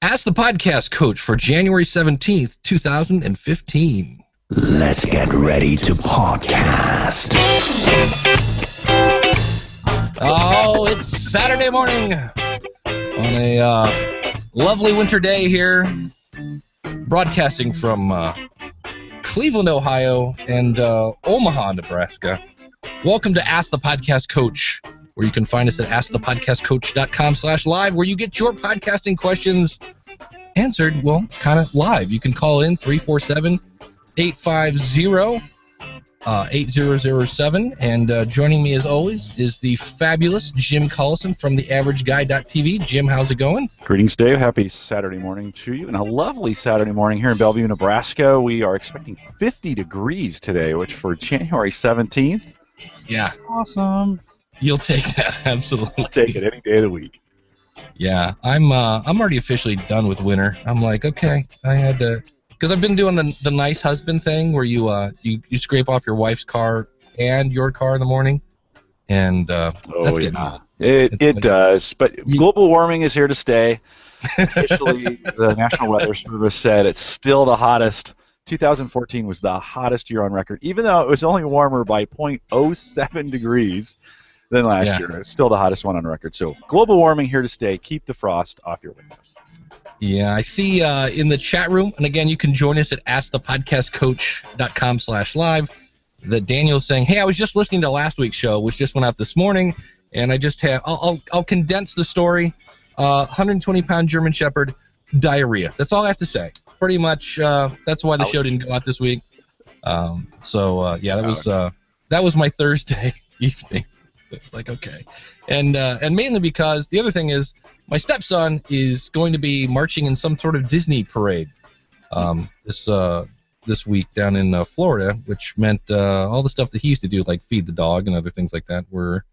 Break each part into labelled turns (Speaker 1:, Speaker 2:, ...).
Speaker 1: Ask the Podcast Coach for January 17th, 2015.
Speaker 2: Let's get ready to podcast.
Speaker 1: Oh, it's Saturday morning on a lovely winter day here, broadcasting from Cleveland, Ohio, and Omaha, Nebraska. Welcome to Ask the Podcast Coach, where you can find us at askthepodcastcoach.com/live, where you get your podcasting questions answered, well, kind of live. You can call in 347-850-8007, and joining me as always is the fabulous Jim Collison from theaverageguy.tv. Jim, how's it going?
Speaker 3: Greetings, Dave. Happy Saturday morning to you, and a lovely Saturday morning here in Bellevue, Nebraska. We are expecting 50 degrees today, which for January 17th,
Speaker 1: yeah,
Speaker 3: awesome.
Speaker 1: You'll take that, absolutely.
Speaker 3: I'll take it any day of the week.
Speaker 1: Yeah, I'm already officially done with winter. I'm like, okay, I had to, because I've been doing the nice husband thing where you scrape off your wife's car and your car in the morning, and that's getting old.
Speaker 3: It does, but global warming is here to stay. Officially, the National Weather Service said it's still the hottest. 2014 was the hottest year on record, even though it was only warmer by 0.07 degrees than last year. It's still the hottest one on record. So global warming here to stay. Keep the frost off your windows.
Speaker 1: Yeah, I see in the chat room, and again, you can join us at askthepodcastcoach.com/live, that Daniel's saying, hey, I was just listening to last week's show, which just went out this morning, and I just have, I'll condense the story. 120-pound German Shepherd, diarrhea. That's all I have to say. Pretty much, that's why the show didn't go out this week. Yeah, that was my Thursday evening. It's like, okay. And mainly because the other thing is my stepson is going to be marching in some sort of Disney parade this week down in Florida, which meant all the stuff that he used to do, like feed the dog and other things like that, were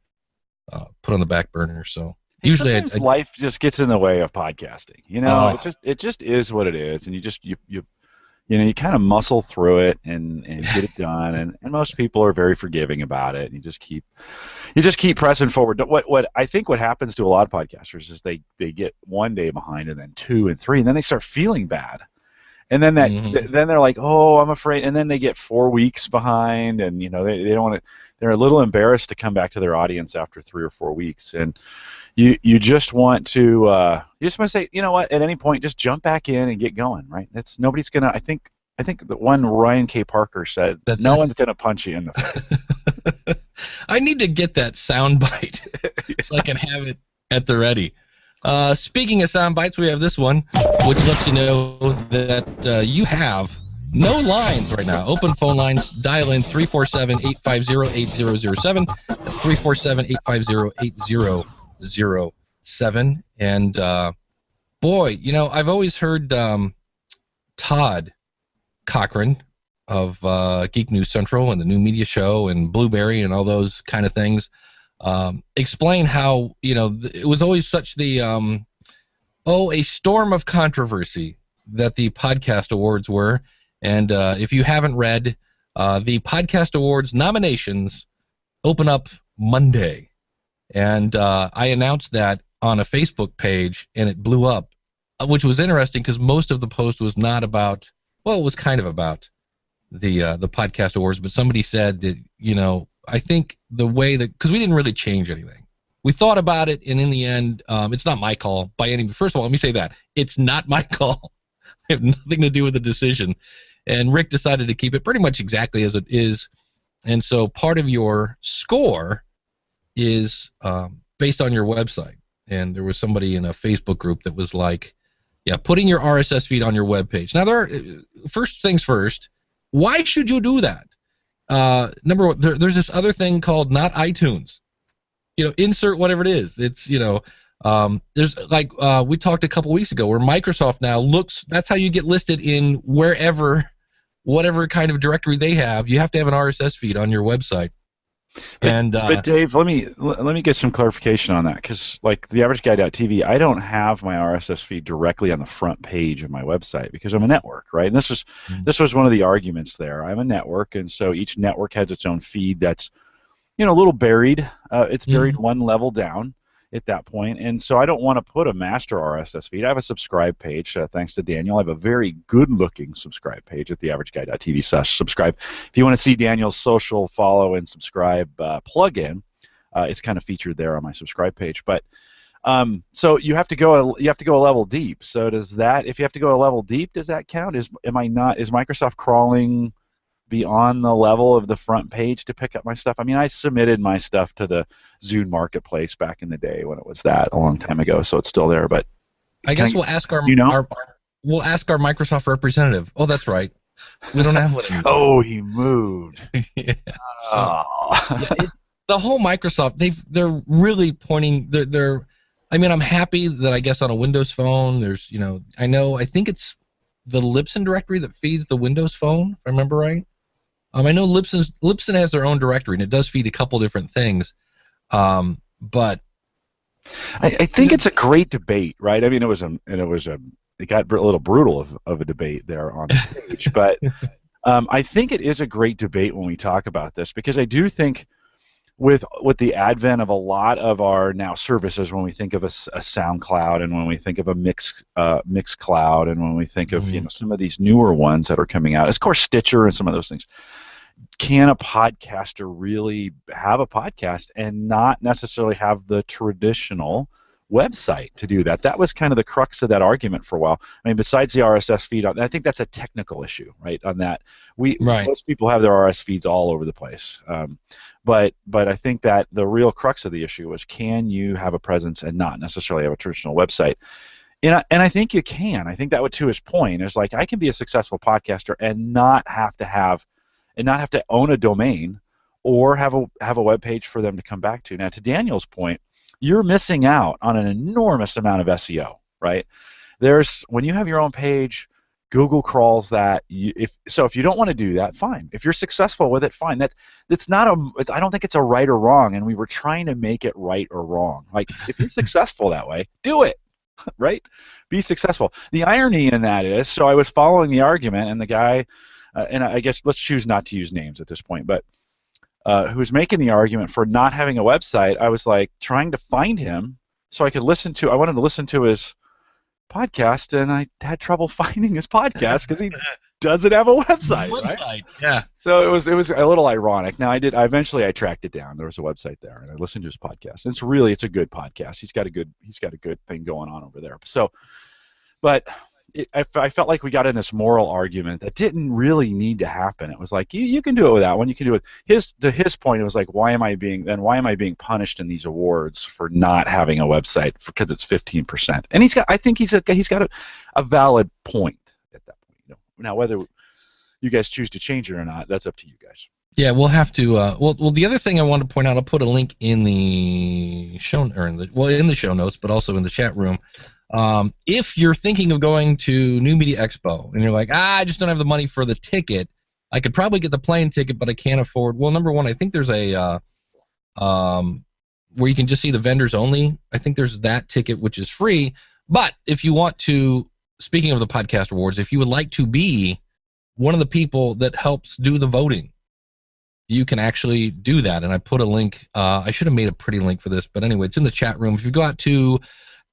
Speaker 1: put on the back burner. So usually
Speaker 3: life just gets in the way of podcasting. You know, it just is what it is, and you kind of muscle through it and get it done, and most people are very forgiving about it. And you just keep pressing forward. What I think what happens to a lot of podcasters is they get one day behind, and then 2 and 3, and then they start feeling bad, and then then they're like, oh, I'm afraid, and then they get 4 weeks behind, and they don't want to. They're a little embarrassed to come back to their audience after 3 or 4 weeks, and you just want to say, you know what, at any point just jump back in and get going, right? Nobody's gonna. I think the one Ryan K. Parker said, no one's gonna punch you in the face.
Speaker 1: I need to get that sound bite so I can have it at the ready. Speaking of sound bites, we have this one, which lets you know that you have no lines right now. Open phone lines. Dial in 347-850-8007. That's 347-850-8007. And boy, I've always heard Todd Cochran of Geek News Central and the New Media Show and Blueberry and all those kind of things explain how it was always such the a storm of controversy that the Podcast Awards were. And if you haven't read, the Podcast Awards nominations open up Monday. And I announced that on a Facebook page, and it blew up, which was interesting because most of the post was not about, well, it was kind of about the Podcast Awards, but somebody said that, I think the way that, because we didn't really change anything. We thought about it, and in the end, it's not my call by any, first of all, let me say that. It's not my call. I have nothing to do with the decision. And Rick decided to keep it pretty much exactly as it is. And so part of your score is based on your website. And there was somebody in a Facebook group that was like, yeah, putting your RSS feed on your webpage. Now, first things first, why should you do that? Number one, there's this other thing called not iTunes. Insert whatever it is. It's, there's like we talked a couple weeks ago where Microsoft now that's how you get listed in whatever kind of directory they have. You have to have an RSS feed on your website.
Speaker 3: But Dave, let me get some clarification on that, because like theaverageguy.tv, I don't have my RSS feed directly on the front page of my website because I'm a network, right? And this was one of the arguments there. I'm a network, and so each network has its own feed that's a little buried. It's buried one level down, at that point, and so I don't want to put a master RSS feed. I have a subscribe page, thanks to Daniel. I have a very good-looking subscribe page at theaverageguy.tv/subscribe. If you want to see Daniel's social follow and subscribe plugin, it's kind of featured there on my subscribe page. But so you have to go a level deep. So does that, if you have to go a level deep, does that count? Is Microsoft crawling beyond the level of the front page to pick up my stuff? I mean, I submitted my stuff to the Zune Marketplace back in the day when it was that, a long time ago, so it's still there. But
Speaker 1: I guess we'll ask our Microsoft representative. Oh, that's right. We don't have one anymore.
Speaker 3: Oh, he moved.
Speaker 1: Yeah. The whole Microsoft, they're really pointing. They're. I mean, I'm happy that I guess on a Windows phone, there's I think it's the Libsyn directory that feeds the Windows phone, if I remember right. I know Libsyn has their own directory, and it does feed a couple different things. But
Speaker 3: I think it's a great debate, right? I mean, it got a little brutal of a debate there on the stage, but I think it is a great debate when we talk about this, because I do think with the advent of a lot of our now services, when we think of a SoundCloud, and when we think of a Mixcloud, and when we think of some of these newer ones that are coming out, of course Stitcher and some of those things, can a podcaster really have a podcast and not necessarily have the traditional website to do that? That was kind of the crux of that argument for a while. I mean, besides the RSS feed, I think that's a technical issue, right? On that, most people have their RSS feeds all over the place. But I think that the real crux of the issue was, can you have a presence and not necessarily have a traditional website? And I think you can. I think that, to his point, is like, I can be a successful podcaster and not have to own a domain or have a web page for them to come back to. Now, to Daniel's point, you're missing out on an enormous amount of SEO, right? When you have your own page, Google crawls that. If you don't want to do that, fine. If you're successful with it, fine. I don't think it's a right or wrong, and we were trying to make it right or wrong. Like, if you're successful that way, do it, right? Be successful. The irony in that is, so I was following the argument, and the guy, and I guess let's choose not to use names at this point, but who was making the argument for not having a website, I was like trying to find him so I wanted to listen to his podcast, and I had trouble finding his podcast because he doesn't have a website. Right?
Speaker 1: Yeah.
Speaker 3: So it was a little ironic. Now I eventually tracked it down. There was a website there, and I listened to his podcast. And it's a good podcast. He's got a good thing going on over there. So, but I felt like we got in this moral argument that didn't really need to happen. It was like, you can do it without one. You can do it. To his point, it was like, why am I being punished in these awards for not having a website because it's 15%? And I think he's got a valid point at that point. Now, whether you guys choose to change it or not, that's up to you guys.
Speaker 1: Yeah, we'll have to. Well, the other thing I want to point out, I'll put a link in the show notes, but also in the chat room. If you're thinking of going to New Media Expo and you're like, I just don't have the money for the ticket, I could probably get the plane ticket, but I can't afford. Well, number one, I think there's a where you can just see the vendors only. I think there's that ticket, which is free. But if you want to, speaking of the Podcast Awards, if you would like to be one of the people that helps do the voting, you can actually do that. And I put a link. I should have made a pretty link for this, but anyway, it's in the chat room. If you go out to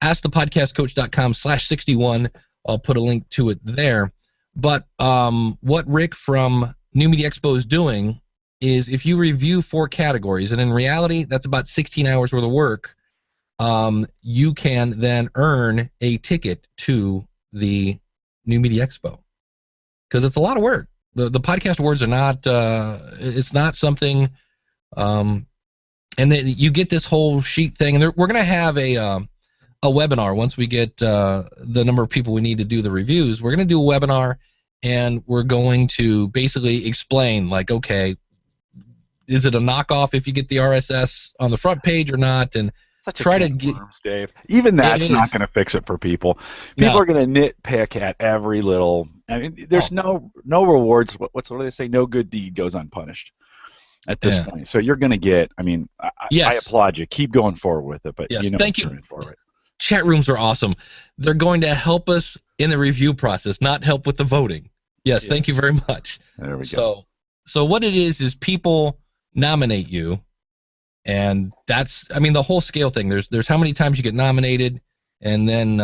Speaker 1: askthepodcastcoach.com/61, I'll put a link to it there. But what Rick from New Media Expo is doing is, if you review 4 categories, and in reality that's about 16 hours worth of work, you can then earn a ticket to the New Media Expo, because it's a lot of work. The Podcast Awards are not, it's not something, and then you get this whole sheet thing, and we're going to have a webinar once we get the number of people we need to do the reviews. We're going to do a webinar, and we're going to basically explain, like, okay, is it a knockoff if you get the RSS on the front page or not, and try to get
Speaker 3: worms, Dave. Even that's not going to fix it for people. People are going to nitpick at every little. I mean, there's no rewards. What do they say? No good deed goes unpunished at this point. So you're going to get. I mean, I applaud you. Keep going forward with it. But
Speaker 1: thank you. For it. Chat rooms are awesome. They're going to help us in the review process, not help with the voting. Yes, thank you very much.
Speaker 3: There we go.
Speaker 1: So what it is people nominate you, And that's, I mean, the whole scale thing. There's how many times you get nominated, and then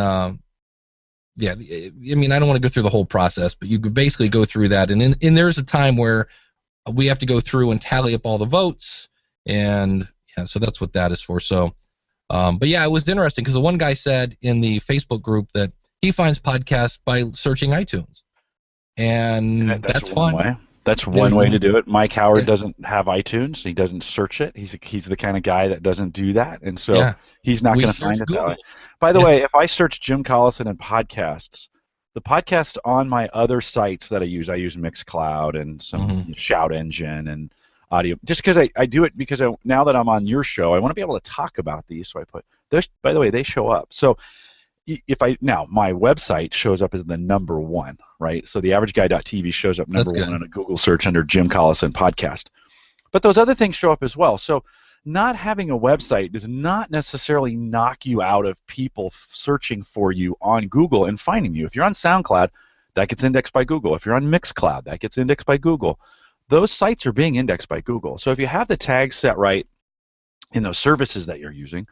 Speaker 1: yeah, I mean, I don't want to go through the whole process, but you could basically go through that, and there's a time where we have to go through and tally up all the votes, and yeah, so that's what that is for. So, but yeah, it was interesting because the one guy said in the Facebook group that he finds podcasts by searching iTunes, and that's
Speaker 3: one
Speaker 1: fine.
Speaker 3: way. That's one way to do it. Mike Howard doesn't have iTunes. He doesn't search it. He's the kind of guy that doesn't do that, and so he's not going to find it that way. By the way, if I search Jim Collison and podcasts, the podcasts on my other sites that I use Mixcloud and some Shout Engine and Audio, just because I do it because now that I'm on your show, I want to be able to talk about these. So I put those. By the way, they show up. So if now my website shows up as the number one, right? So the averageguy.tv shows up number one on a Google search under Jim Collison podcast. But those other things show up as well. So not having a website does not necessarily knock you out of people searching for you on Google and finding you. If you're on SoundCloud, that gets indexed by Google. If you're on Mixcloud, that gets indexed by Google. Those sites are being indexed by Google. So if you have the tags set right in those services that you're using,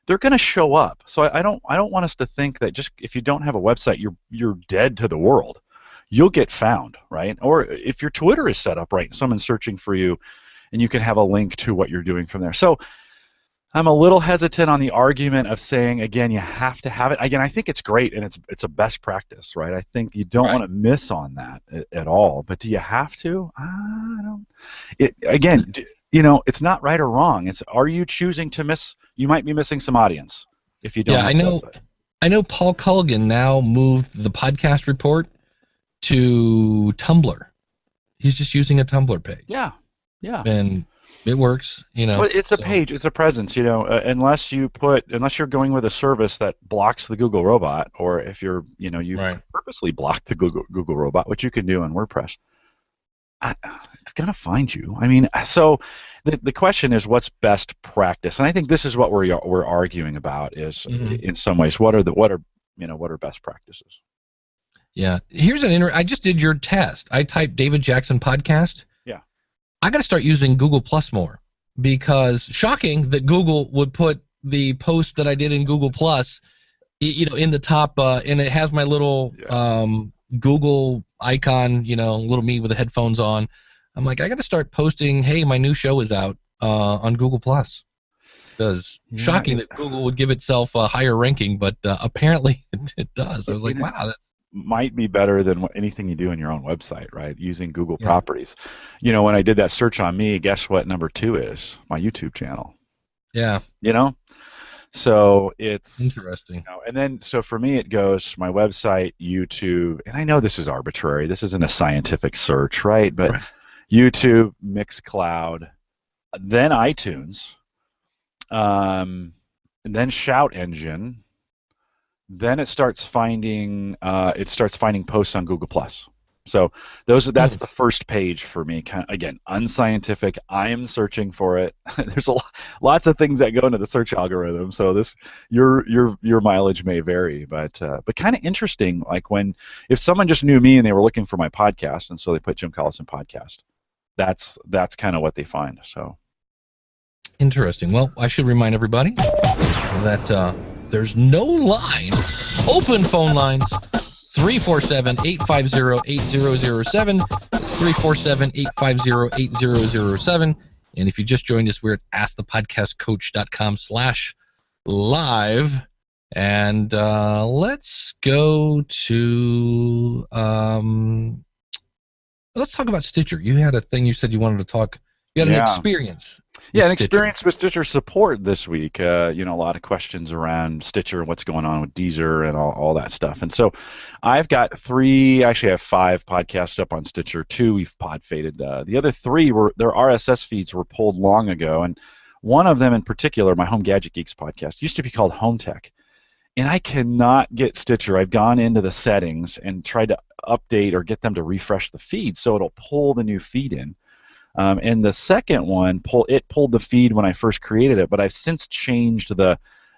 Speaker 3: they're going to show up. So I don't want us to think that just if you don't have a website, you're dead to the world. You'll get found, right? Or if your Twitter is set up right, someone's searching for you, and you can have a link to what you're doing from there. So I'm a little hesitant on the argument of saying, again, you have to have it. Again, I think it's great, and it's a best practice, right? I think you don't want to miss on that at all. But do you have to? I don't. Again, it's not right or wrong. It's, are you choosing to miss? You might be missing some audience if you don't. Yeah,
Speaker 1: I know Paul Culligan now moved the podcast report to Tumblr. He's just using a Tumblr page.
Speaker 3: Yeah.
Speaker 1: And it works,
Speaker 3: Well, it's a page, it's a presence, unless you're going with a service that blocks the Google robot, or if you're, you purposely block the Google robot, which you can do on WordPress. It's gonna find you. I mean, so the question is, what's best practice? And I think this is what we're arguing about. Is in some ways, what are best practices?
Speaker 1: Yeah, here's I just did your test. I typed David Jackson podcast.
Speaker 3: Yeah,
Speaker 1: I got to start using Google Plus more, because shocking that Google would put the post that I did in Google Plus, in the top, and it has my little Google icon, little me with the headphones on. I'm like, I got to start posting, hey, my new show is out on Google Plus. Because shocking that Google would give itself a higher ranking, but apparently it does. I was like, wow, that's
Speaker 3: might be better than anything you do in your own website, right? Using Google properties. When I did that search on me, guess what number 2 is? My YouTube channel.
Speaker 1: Yeah.
Speaker 3: So it's
Speaker 1: interesting.
Speaker 3: And then, so for me, it goes my website, YouTube, and I know this is arbitrary. This isn't a scientific search, right? But YouTube, Mixcloud, then iTunes, and then Shout Engine. Then it starts finding posts on Google Plus. So that's the first page for me. Again, unscientific. I am searching for it. There's lots of things that go into the search algorithm. So your mileage may vary, but kind of interesting. Like if someone just knew me and they were looking for my podcast, and so they put Jim Collison podcast, that's kind of what they find. So
Speaker 1: interesting. Well, I should remind everybody that there's no line. Open phone lines. 347-850-8007. It's 347-850-8007. And if you just joined us, we're at askthepodcastcoach.com/live. And let's go to let's talk about Stitcher. You had a thing you said you wanted to talk. You had an experience.
Speaker 3: Yeah, an experience with Stitcher support this week. A lot of questions around Stitcher and what's going on with Deezer and all that stuff. And so I've got I have 5 podcasts up on Stitcher. 2 we've pod faded. The other 3 their RSS feeds were pulled long ago. And one of them in particular, my Home Gadget Geeks podcast, used to be called Home Tech. And I cannot get Stitcher. I've gone into the settings and tried to update or get them to refresh the feed so it'll pull the new feed in. And the second one, pulled the feed when I first created it, but I've since changed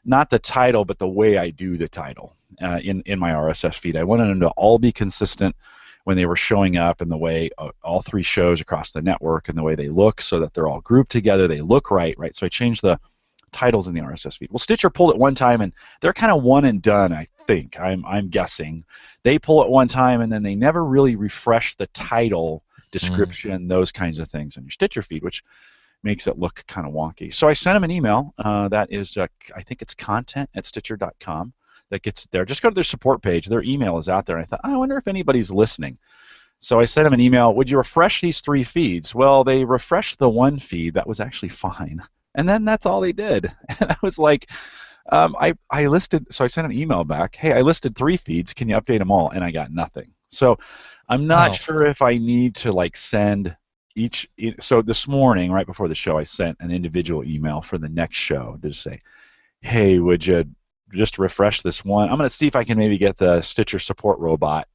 Speaker 3: not the title, but the way I do the title in my RSS feed. I wanted them to all be consistent when they were showing up and the way all three shows across the network and the way they look so that they're all grouped together, they look right? So I changed the titles in the RSS feed. Well, Stitcher pulled it one time, and they're kind of one and done, I think. I'm guessing. They pull it one time, and then they never really refresh the title, description, those kinds of things in your Stitcher feed, which makes it look kind of wonky. So I sent them an email. That is, I think it's content@stitcher.com. That gets there. Just go to their support page. Their email is out there. And I thought, I wonder if anybody's listening. So I sent them an email. Would you refresh these 3 feeds? Well, they refreshed the one feed. That was actually fine. And then that's all they did. And I was like, I listed. So I sent an email back. Hey, I listed 3 feeds. Can you update them all? And I got nothing. So I'm not sure if I need to like send each. So this morning, right before the show, I sent an individual email for the next show to say, hey, would you just refresh this one? I'm going to see if I can maybe get the Stitcher support robot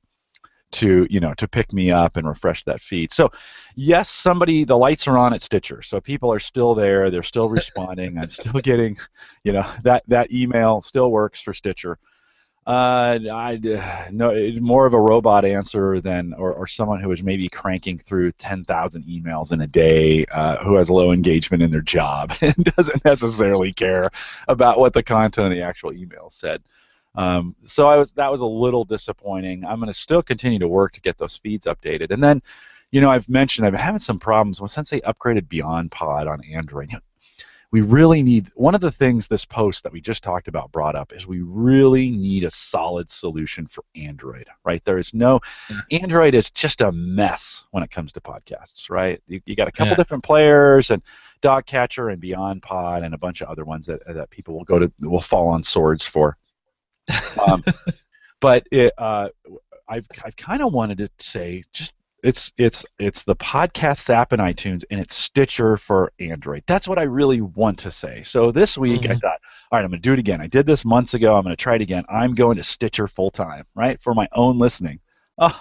Speaker 3: to pick me up and refresh that feed. So yes, the lights are on at Stitcher, so people are still there, they're still responding. I'm still getting, that email still works for Stitcher. No, it's more of a robot answer than or someone who is maybe cranking through 10,000 emails in a day, who has low engagement in their job and doesn't necessarily care about what the content of the actual email said. So that was a little disappointing. I'm going to still continue to work to get those feeds updated. And then, I've mentioned I've been having some problems since they upgraded Beyond Pod on Android. We really need, one of the things this post that we just talked about brought up is we really need a solid solution for Android, right? Android is just a mess when it comes to podcasts, right? You got a couple different players and Dogcatcher and Beyond Pod and a bunch of other ones that people will fall on swords for. But I've kind of wanted to say just it's the Podcasts app in iTunes and it's Stitcher for Android. That's what I really want to say. So this week I thought, all right, I'm going to do it again. I did this months ago. I'm going to try it again. I'm going to Stitcher full time, right, for my own listening. Oh,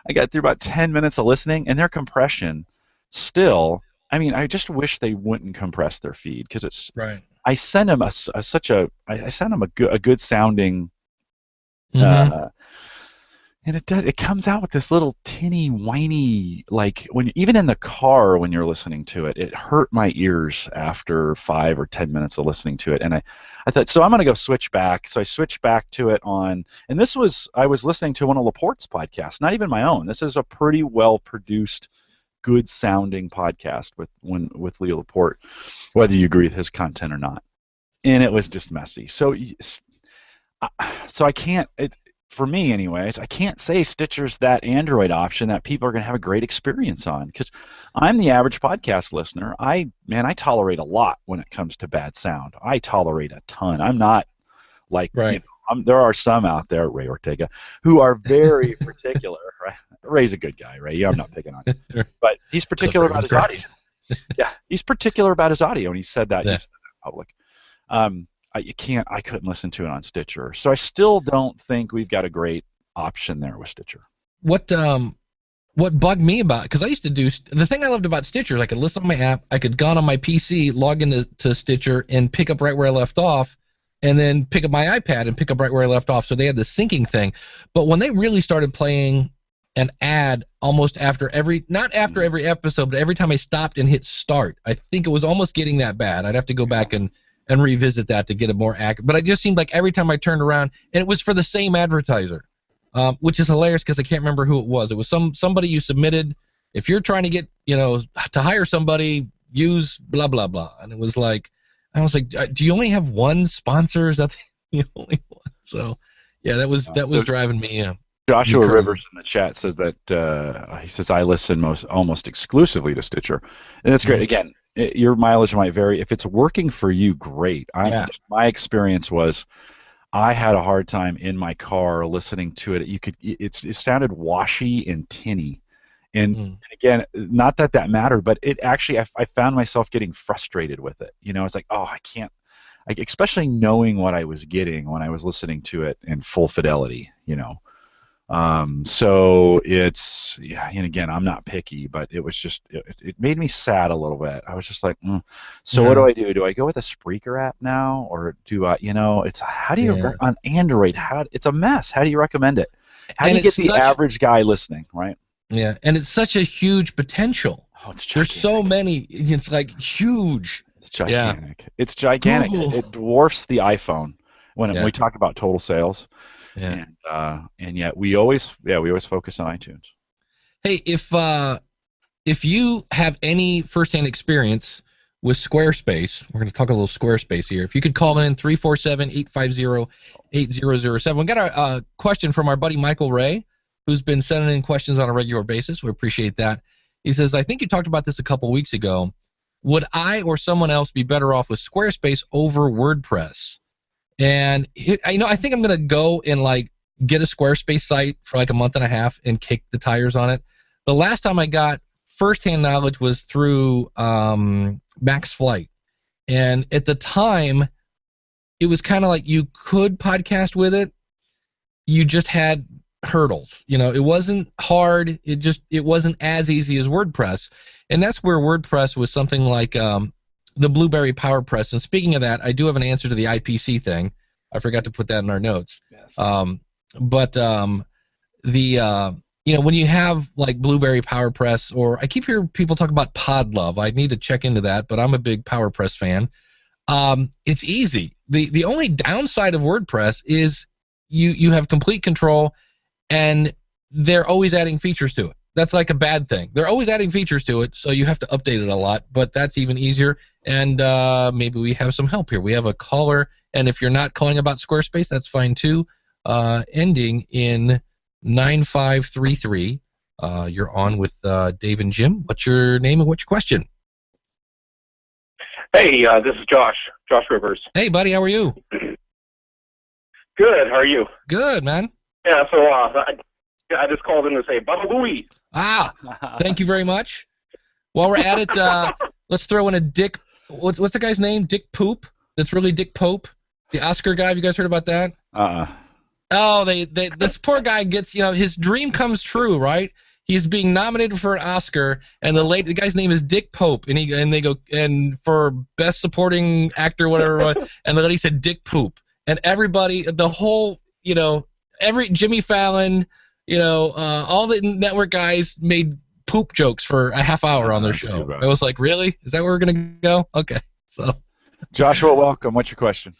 Speaker 3: I got through about 10 minutes of listening, and their compression still. I mean, I just wish they wouldn't compress their feed because it's right. I send them I send them a good sounding. And it comes out with this little tinny, whiny, like even in the car when you're listening to it, it hurt my ears after 5 or 10 minutes of listening to it. And I thought, so I'm going to go switch back. So I switched back to it and I was listening to one of Laporte's podcasts, not even my own. This is a pretty well produced, good sounding podcast with Leo Laporte, whether you agree with his content or not. And it was just messy. So I can't. For me, anyways, I can't say Stitcher's that Android option that people are going to have a great experience on because I'm the average podcast listener. I tolerate a lot when it comes to bad sound. I tolerate a ton. I'm not like right. There are some out there, Ray Ortega, who are very particular. Right? Ray's a good guy, Ray. Yeah, I'm not picking on him, but he's particular about his audio. Yeah, he's particular about his audio, and he said that. Yeah. He said that in public. I couldn't listen to it on Stitcher, so I still don't think we've got a great option there with Stitcher.
Speaker 1: What bugged me about, because I used to do the thing I loved about Stitcher is I could listen on my app, I could go on my PC, log into Stitcher, and pick up right where I left off, and then pick up my iPad and pick up right where I left off. So they had the syncing thing, but when they really started playing an ad almost not after every episode, but every time I stopped and hit start, I think it was almost getting that bad. I'd have to go back and revisit that to get it more accurate. But it just seemed like every time I turned around, and it was for the same advertiser, which is hilarious because I can't remember who it was. It was somebody you submitted. If you're trying to get, to hire somebody, use blah, blah, blah. And it was like, I was like, do you only have one sponsor? Is that the only one? So, yeah, that was driving me.
Speaker 3: Joshua Rivers in the chat says that he says I listen almost exclusively to Stitcher, and that's great. Again, your mileage might vary. If it's working for you, great. My experience was I had a hard time in my car listening to it. It sounded washy and tinny, and again, not that mattered, but it actually I found myself getting frustrated with it. It's like, oh, I can't. Especially knowing what I was getting when I was listening to it in full fidelity. So it's, and again, I'm not picky, but it was just, it made me sad a little bit. I was just like, so what do I do? Do I go with a Spreaker app now, or do I, it's, how do you, on Android, it's a mess. How do you recommend it? How do you get the average guy listening, right?
Speaker 1: Yeah, and it's such a huge potential.
Speaker 3: Oh, it's gigantic.
Speaker 1: There's so many. It's like huge.
Speaker 3: It's gigantic.
Speaker 1: Yeah.
Speaker 3: It's gigantic. It dwarfs the iPhone when we talk about total sales.
Speaker 1: Yeah.
Speaker 3: And yet we always focus on iTunes.
Speaker 1: Hey, if you have any firsthand experience with Squarespace, we're going to talk a little Squarespace here. If you could call in 347-850-8007. We got a question from our buddy Michael Ray, who's been sending in questions on a regular basis. We appreciate that. He says, I think you talked about this a couple weeks ago. Would I or someone else be better off with Squarespace over WordPress? And I think I'm going to go and get a Squarespace site for a month and a half and kick the tires on it. The last time I got firsthand knowledge was through Max Flight. And at the time, it was kind of like you could podcast with it. You just had hurdles. It wasn't hard. It wasn't as easy as WordPress. And that's where WordPress was something like the Blueberry PowerPress. And speaking of that, I do have an answer to the IPC thing. I forgot to put that in our notes.
Speaker 3: Yes.
Speaker 1: When you have Blueberry PowerPress, or I keep hearing people talk about Podlove. I need to check into that, but I'm a big PowerPress fan. It's easy. The only downside of WordPress is you have complete control, and they're always adding features to it. That's a bad thing. They're always adding features to it, so you have to update it a lot, but that's even easier, and maybe we have some help here. We have a caller, and if you're not calling about Squarespace, that's fine too. Ending in 9533. You're on with Dave and Jim. What's your name and what's your question?
Speaker 4: Hey, this is Josh Rivers.
Speaker 1: Hey, buddy, how are you?
Speaker 4: Good, how are you?
Speaker 1: Good, man.
Speaker 4: Yeah, so I just called in to say Baba Booey.
Speaker 1: Thank you very much. While we're at it, let's throw in a Dick. What's the guy's name? Dick Poop? That's really Dick Pope? The Oscar guy? Have you guys heard about that? Oh, this poor guy gets, his dream comes true, right? He's being nominated for an Oscar, and the guy's name is Dick Pope, and they go for best supporting actor, whatever, and the lady said Dick Poop, and everybody, the whole, every Jimmy Fallon, all the network guys made poop jokes for a half hour on their show. I was like, really? Is that where we're gonna go? Okay, so.
Speaker 3: Joshua, welcome. What's your question?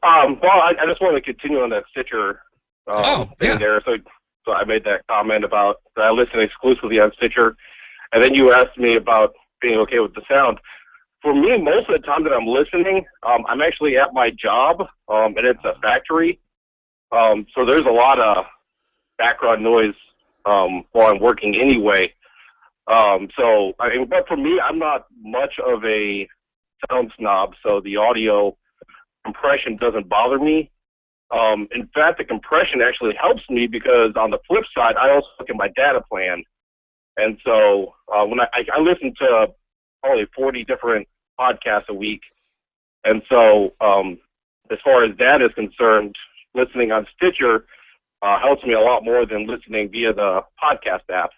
Speaker 4: Well, I just want to continue on that Stitcher thing there. So I made that comment about that I listen exclusively on Stitcher, and then you asked me about being okay with the sound. For me, most of the time that I'm listening, I'm actually at my job, and it's a factory, so there's a lot of background noise while I'm working anyway. But for me, I'm not much of a sound snob, so the audio compression doesn't bother me. In fact, the compression actually helps me because on the flip side, I also look at my data plan. And so when I listen to probably 40 different podcasts a week. And so as far as that is concerned, listening on Stitcher helps me a lot more than listening via the podcast app.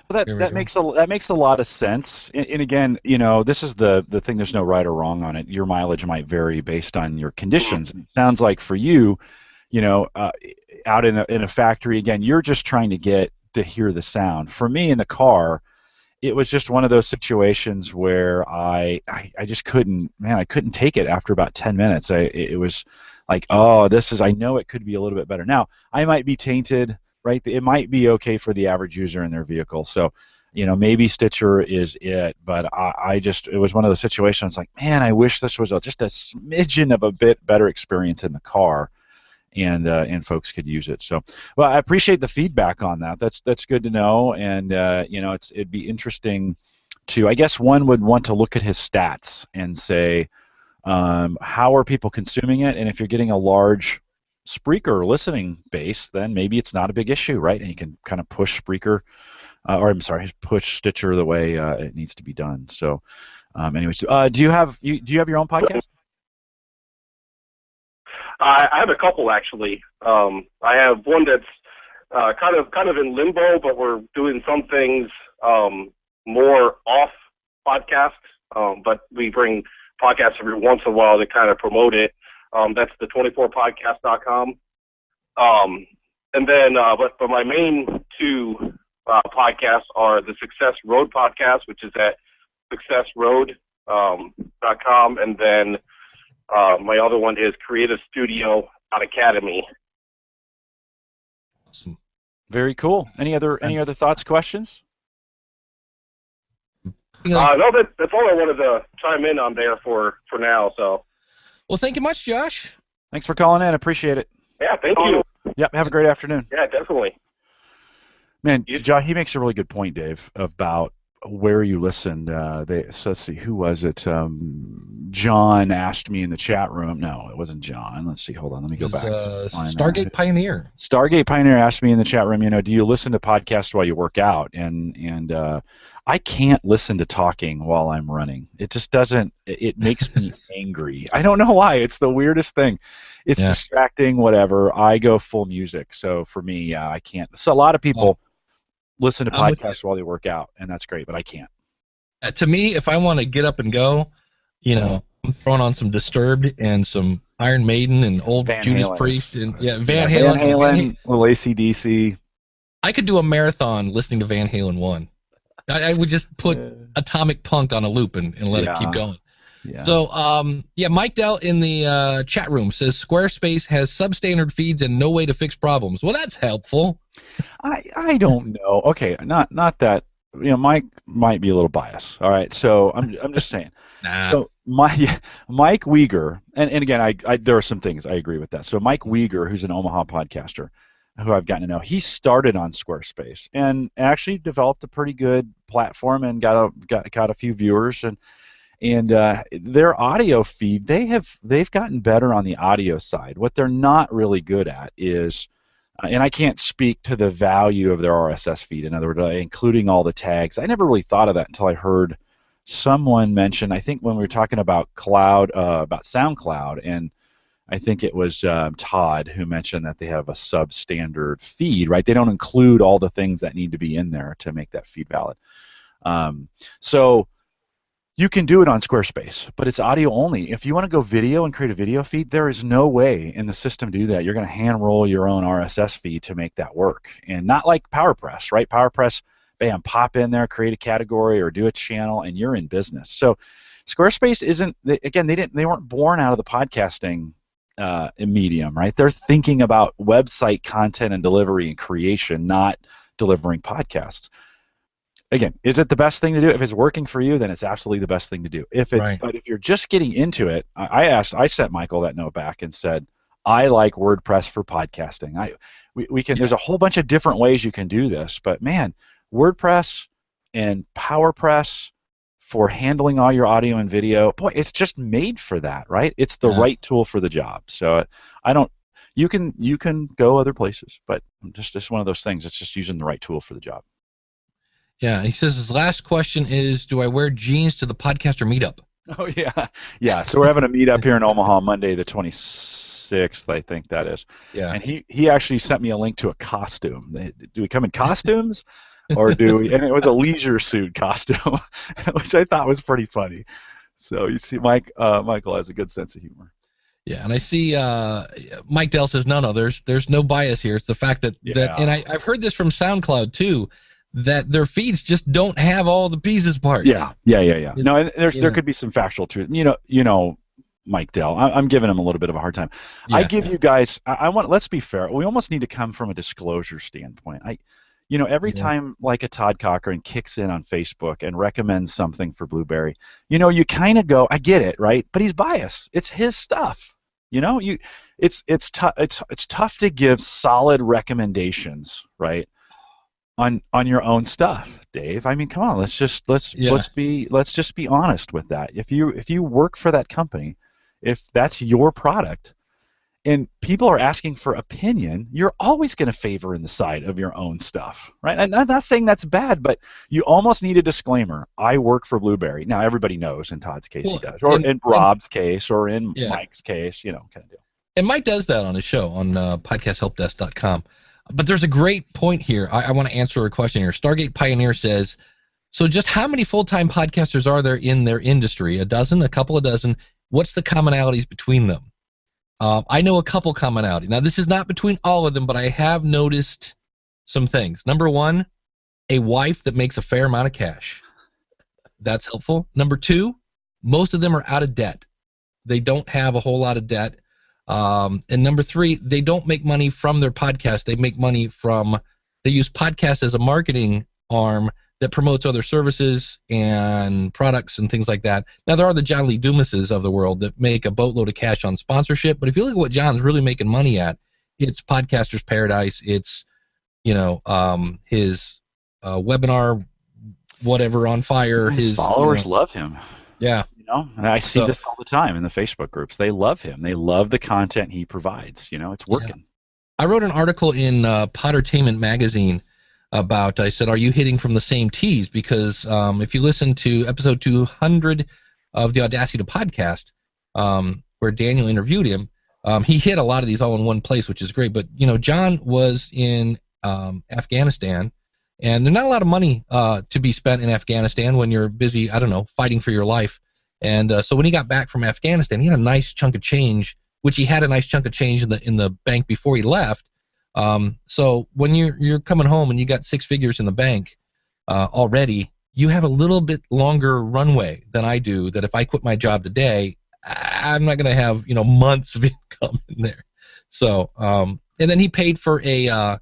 Speaker 3: Well, that makes a lot of sense. And again, this is the thing. There's no right or wrong on it. Your mileage might vary based on your conditions. And it sounds like for you, out in a factory, again, you're just trying to get to hear the sound. For me in the car, it was just one of those situations where I just couldn't take it after about 10 minutes. It was like, I know it could be a little bit better. Now, I might be tainted. Right, it might be okay for the average user in their vehicle. So, maybe Stitcher is it, but it was one of those situations like, man, I wish this was just a smidgen of a bit better experience in the car, and folks could use it. So, well, I appreciate the feedback on that. That's good to know, and it'd be interesting to, I guess one would want to look at his stats and say, how are people consuming it, and if you're getting a large Spreaker listening base, then maybe it's not a big issue, right? And you can kind of push Spreaker, push Stitcher the way it needs to be done. So, anyways, do you have your own podcast?
Speaker 4: I have a couple actually. I have one that's kind of in limbo, but we're doing some things more off podcast. But we bring podcasts every once in a while to kind of promote it. That's the24podcast.com. And then, but my main two podcasts are the Success Road podcast, which is at successroad.com, and then my other one is Creative Studio Academy.
Speaker 3: Awesome. Very cool. Any other thoughts, questions?
Speaker 4: No, that's all I wanted to chime in on there for now. So.
Speaker 1: Well, thank you much, Josh.
Speaker 3: Thanks for calling in. Appreciate it.
Speaker 4: Yeah, thank you.
Speaker 3: Yep. Have a great afternoon.
Speaker 4: Yeah, definitely.
Speaker 3: Man, Josh, he makes a really good point, Dave, about where you listened. So let's see, who was it? John asked me in the chat room. No, it wasn't John. Let's see. Hold on. Let me go back.
Speaker 1: Stargate Pioneer.
Speaker 3: Stargate Pioneer asked me in the chat room, do you listen to podcasts while you work out? And I can't listen to talking while I'm running. It just doesn't. It makes me angry. I don't know why. It's the weirdest thing. It's distracting, whatever. I go full music. So for me, I can't. So a lot of people listen to podcasts while they work out, and that's great, but I can't.
Speaker 1: To me, if I want to get up and go, I'm throwing on some Disturbed and some Iron Maiden and old Judas Priest and Van Halen.
Speaker 3: Little AC/DC.
Speaker 1: I could do a marathon listening to Van Halen 1. I would just put Atomic Punk on a loop and let it keep going. Yeah. So, Mike Dell in the chat room says Squarespace has substandard feeds and no way to fix problems. Well, that's helpful.
Speaker 3: I don't know. Okay, not that. Mike might be a little biased. All right, so I'm just saying.
Speaker 1: Nah.
Speaker 3: So Mike Uyghur, and again, there are some things I agree with that. So Mike Uyghur, who's an Omaha podcaster, who I've gotten to know, he started on Squarespace and actually developed a pretty good platform and got a few viewers and their audio feed, they've gotten better on the audio side. What they're not really good at is, and I can't speak to the value of their RSS feed, in other words, including all the tags. I never really thought of that until I heard someone mention, I think when we were talking about about SoundCloud, and I think it was Todd who mentioned that they have a substandard feed, right? They don't include all the things that need to be in there to make that feed valid. So you can do it on Squarespace, but it's audio only. If you want to go video and create a video feed, there is no way in the system to do that. You're going to hand roll your own RSS feed to make that work. And not like PowerPress, right? PowerPress, bam, pop in there, create a category or do a channel, and you're in business. So Squarespace isn't, again, they weren't born out of the podcasting medium, right? They're thinking about website content and delivery and creation, not delivering podcasts. Again, is it the best thing to do? If it's working for you, then it's absolutely the best thing to do. But if you're just getting into it, I sent Michael that note back and said, I like WordPress for podcasting. We can. There's a whole bunch of different ways you can do this, but man, WordPress and PowerPress for handling all your audio and video, boy, it's just made for that, right? It's the right tool for the job. So you can go other places, but just one of those things. It's just using the right tool for the job.
Speaker 1: Yeah, he says his last question is, do I wear jeans to the podcaster meetup?
Speaker 3: Oh, yeah. So we're having a meetup here in Omaha Monday the 26th, I think that is.
Speaker 1: Yeah.
Speaker 3: And he actually sent me a link to a costume. Do we come in costumes? Or do we? And it was a leisure suit costume, which I thought was pretty funny. So you see, Michael has a good sense of humor.
Speaker 1: Yeah, and I see Mike Dell says, no, there's no bias here. It's the fact that and I've heard this from SoundCloud too, that their feeds just don't have all the pieces parts.
Speaker 3: Yeah. No, and there could be some factual truth. You know, Mike Dell, I'm giving him a little bit of a hard time. Yeah. I give you guys. Let's be fair. We almost need to come from a disclosure standpoint. Every time like a Todd Cochran kicks in on Facebook and recommends something for Blueberry, you kind of go, I get it, right? But he's biased. It's his stuff. It's tough to give solid recommendations, right? On your own stuff, Dave. I mean, come on, let's just be honest with that. If you work for that company, if that's your product, and people are asking for opinion, you're always going to favor in the side of your own stuff, right? And I'm not saying that's bad, but you almost need a disclaimer. I work for Blueberry. Now everybody knows in Todd's case he does, or in Rob's case, or in Mike's case, kind of deal.
Speaker 1: And Mike does that on his show on podcasthelpdesk.com. But there's a great point here. I want to answer a question here. Stargate Pioneer says, so just how many full-time podcasters are there in their industry? A dozen? A couple of dozen? What's the commonalities between them? I know a couple commonality. Now, this is not between all of them, but I have noticed some things. Number one, a wife that makes a fair amount of cash. That's helpful. Number two, most of them are out of debt. They don't have a whole lot of debt. And number three, they don't make money from their podcast. They make money they use podcasts as a marketing arm that promotes other services and products and things like that. Now, there are the John Lee Dumases of the world that make a boatload of cash on sponsorship, but if you look at what John's really making money at, it's Podcaster's Paradise. It's, his webinar, whatever, on fire.
Speaker 3: His followers love him.
Speaker 1: Yeah.
Speaker 3: And I see this all the time in the Facebook groups. They love him. They love the content he provides. It's working.
Speaker 1: Yeah. I wrote an article in Pottertainment magazine about, I said, are you hitting from the same tees? Because if you listen to episode 200 of the Audacity to Podcast, where Daniel interviewed him, he hit a lot of these all in one place, which is great. But, John was in Afghanistan, and there's not a lot of money to be spent in Afghanistan when you're busy, fighting for your life. And so when he got back from Afghanistan, he had a nice chunk of change, which he had a nice chunk of change in the bank before he left. So when you're coming home and you got six figures in the bank already, you have a little bit longer runway than I do. That if I quit my job today, I'm not going to have months of income in there. So and then he paid for a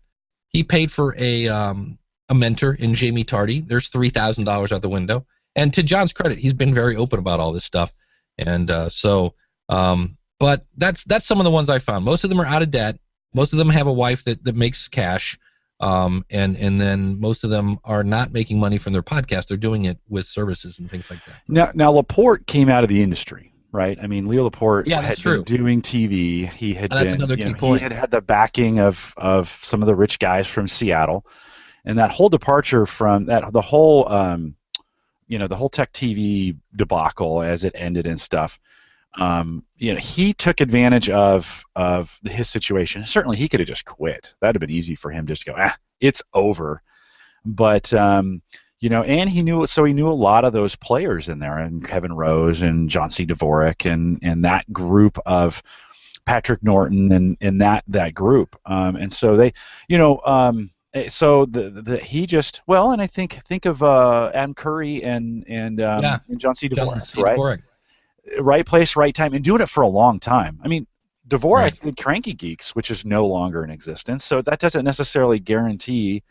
Speaker 1: mentor in Jamie Tardy. There's $3,000 out the window. And to John's credit, he's been very open about all this stuff. And but that's some of the ones I found. Most of them are out of debt. Most of them have a wife that makes cash. And then most of them are not making money from their podcast. They're doing it with services and things like that.
Speaker 3: Now Laporte came out of the industry, right? I mean, Leo Laporte had
Speaker 1: been
Speaker 3: doing TV. He had
Speaker 1: that's another key point.
Speaker 3: He had the backing of some of the rich guys from Seattle. And that whole departure from that, the whole Tech TV debacle as it ended and stuff, he took advantage of his situation. Certainly, he could have just quit. That'd have been easy for him just to go, it's over. But and he knew a lot of those players in there, and Kevin Rose and John C. Dvorak and that group of Patrick Norton and that group. And so they, so he just and I think of Adam Curry and John C. Dvorak, right? Dvorak. Right place, right time, and doing it for a long time. I mean, Dvorak did Cranky Geeks, which is no longer in existence, so that doesn't necessarily guarantee,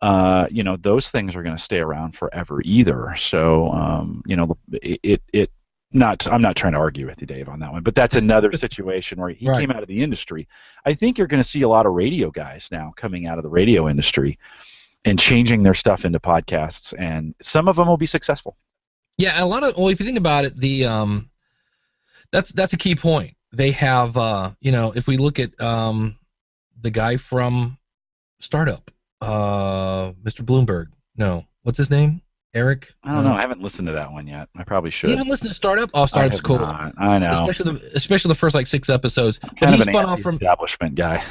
Speaker 3: those things are going to stay around forever either. So, I'm not trying to argue with you, Dave, on that one, but that's another situation where he came out of the industry. I think you're going to see a lot of radio guys now coming out of the radio industry and changing their stuff into podcasts, and some of them will be successful.
Speaker 1: Yeah, if you think about it, that's a key point. They have, if we look at the guy from Startup, Mr. Bloomberg. No, what's his name? Eric?
Speaker 3: I don't know. I haven't listened to that one yet. I probably should.
Speaker 1: You haven't listened to Startup? Oh, Startup's cool.
Speaker 3: Not. I know.
Speaker 1: Especially the first 6 episodes.
Speaker 3: I'm kind of an anti-establishment guy.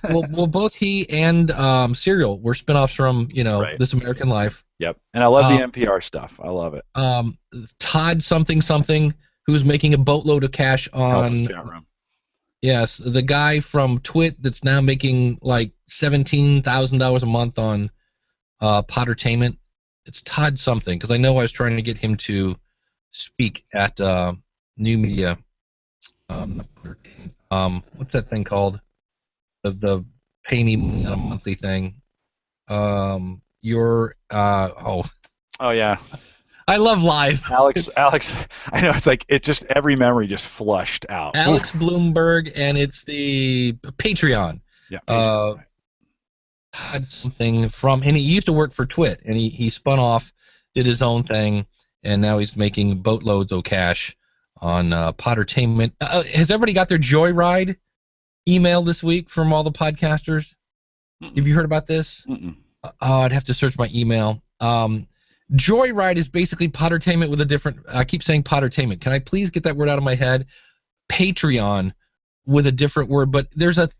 Speaker 1: well, both he and Serial were spinoffs from This American Life.
Speaker 3: Yep, and I love the NPR stuff. I love it.
Speaker 1: Todd something who's making a boatload of cash on. Yes, the guy from Twit that's now making $17,000 a month on Pottertainment. It's Todd something, because I know I was trying to get him to speak at New Media. What's that thing called? The pay me on a monthly thing. Oh
Speaker 3: yeah.
Speaker 1: I love live.
Speaker 3: Alex, I know, it's just every memory just flushed out.
Speaker 1: Alex Bloomberg, and it's the Patreon.
Speaker 3: Yeah.
Speaker 1: Had something and he used to work for Twit, and he spun off, did his own thing, and now he's making boatloads of cash on Pottertainment. Has everybody got their Joyride email this week from all the podcasters? Mm-mm. Have you heard about this?
Speaker 3: Mm-mm.
Speaker 1: I'd have to search my email. Joyride is basically Pottertainment with a different. I keep saying Pottertainment. Can I please get that word out of my head? Patreon with a different word, but there's an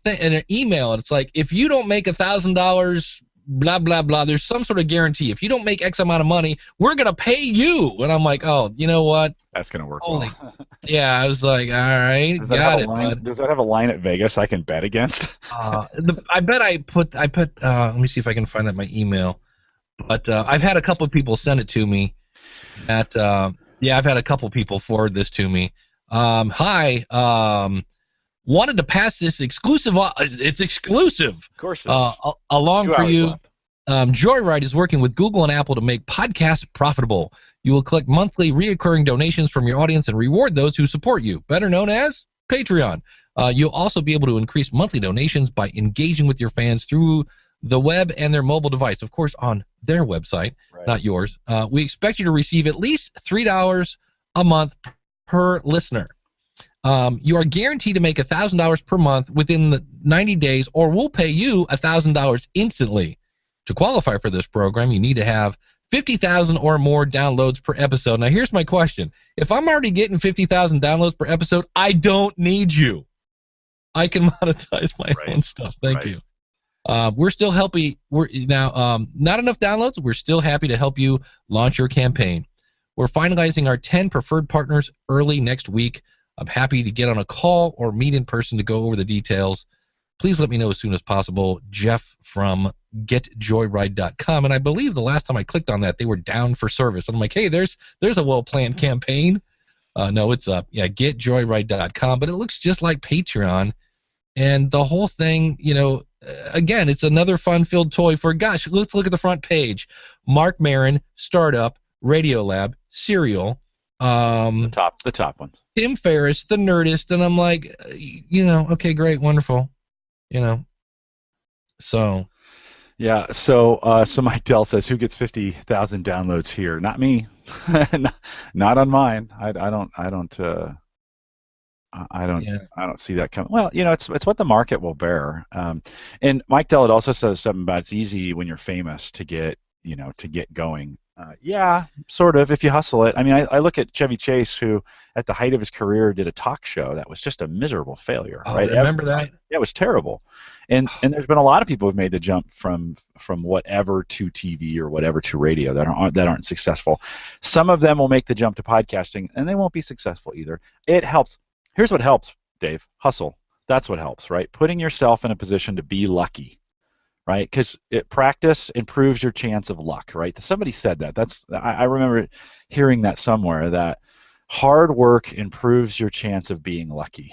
Speaker 1: email, and it's like, if you don't make $1,000 blah, blah, blah. There's some sort of guarantee. If you don't make X amount of money, we're going to pay you. And I'm like, oh, you know what?
Speaker 3: That's going to work
Speaker 1: Holy,
Speaker 3: well.
Speaker 1: Yeah, I was like, all right, got it, bud.
Speaker 3: Does that have a line at Vegas I can bet against?
Speaker 1: I bet I put, let me see if I can find that in my email. But I've had a couple of people send it to me. I've had a couple of people forward this to me. Hi, wanted to pass this exclusive. It's exclusive.
Speaker 3: Of course.
Speaker 1: Along for you. Joyride is working with Google and Apple to make podcasts profitable. You will collect monthly reoccurring donations from your audience and reward those who support you, better known as Patreon. You'll also be able to increase monthly donations by engaging with your fans through the web and their mobile device, of course, on their website, not yours. We expect you to receive at least $3 a month per listener. You are guaranteed to make $1,000 per month within the 90 days, or we'll pay you $1,000 instantly. To qualify for this program, you need to have 50,000 or more downloads per episode. Now, here's my question. If I'm already getting 50,000 downloads per episode, I don't need you. I can monetize my own stuff. Thank you. We're still helping. Not enough downloads. We're still happy to help you launch your campaign. We're finalizing our 10 preferred partners early next week. I'm happy to get on a call or meet in person to go over the details. Please let me know as soon as possible. Jeff from GetJoyride.com. And I believe the last time I clicked on that, they were down for service. I'm like, hey, there's a well-planned campaign. No, it's up. Yeah, GetJoyride.com. But it looks just like Patreon. And the whole thing, again, it's another fun-filled toy for, gosh, let's look at the front page. Mark Maron, Startup, Radiolab, Serial.
Speaker 3: The top ones.
Speaker 1: Tim Ferriss, The Nerdist. And I'm like, okay, great, wonderful. So.
Speaker 3: Yeah, so Mike Dell says, who gets 50,000 downloads here? Not me. Not on mine. I don't see that coming. Well, it's what the market will bear. And Mike Dell also says something about it's easy when you're famous to get going. Yeah, sort of, if you hustle it. I mean, I look at Chevy Chase, who at the height of his career did a talk show that was just a miserable failure.
Speaker 1: Oh, right? Remember that?
Speaker 3: Yeah, it was terrible. And there's been a lot of people who've made the jump from whatever to TV or whatever to radio that aren't successful. Some of them will make the jump to podcasting, and they won't be successful either. It helps. Here's what helps, Dave. Hustle. That's what helps, right? Putting yourself in a position to be lucky. Right, because practice improves your chance of luck. Right, somebody said that. I remember hearing that somewhere. That hard work improves your chance of being lucky.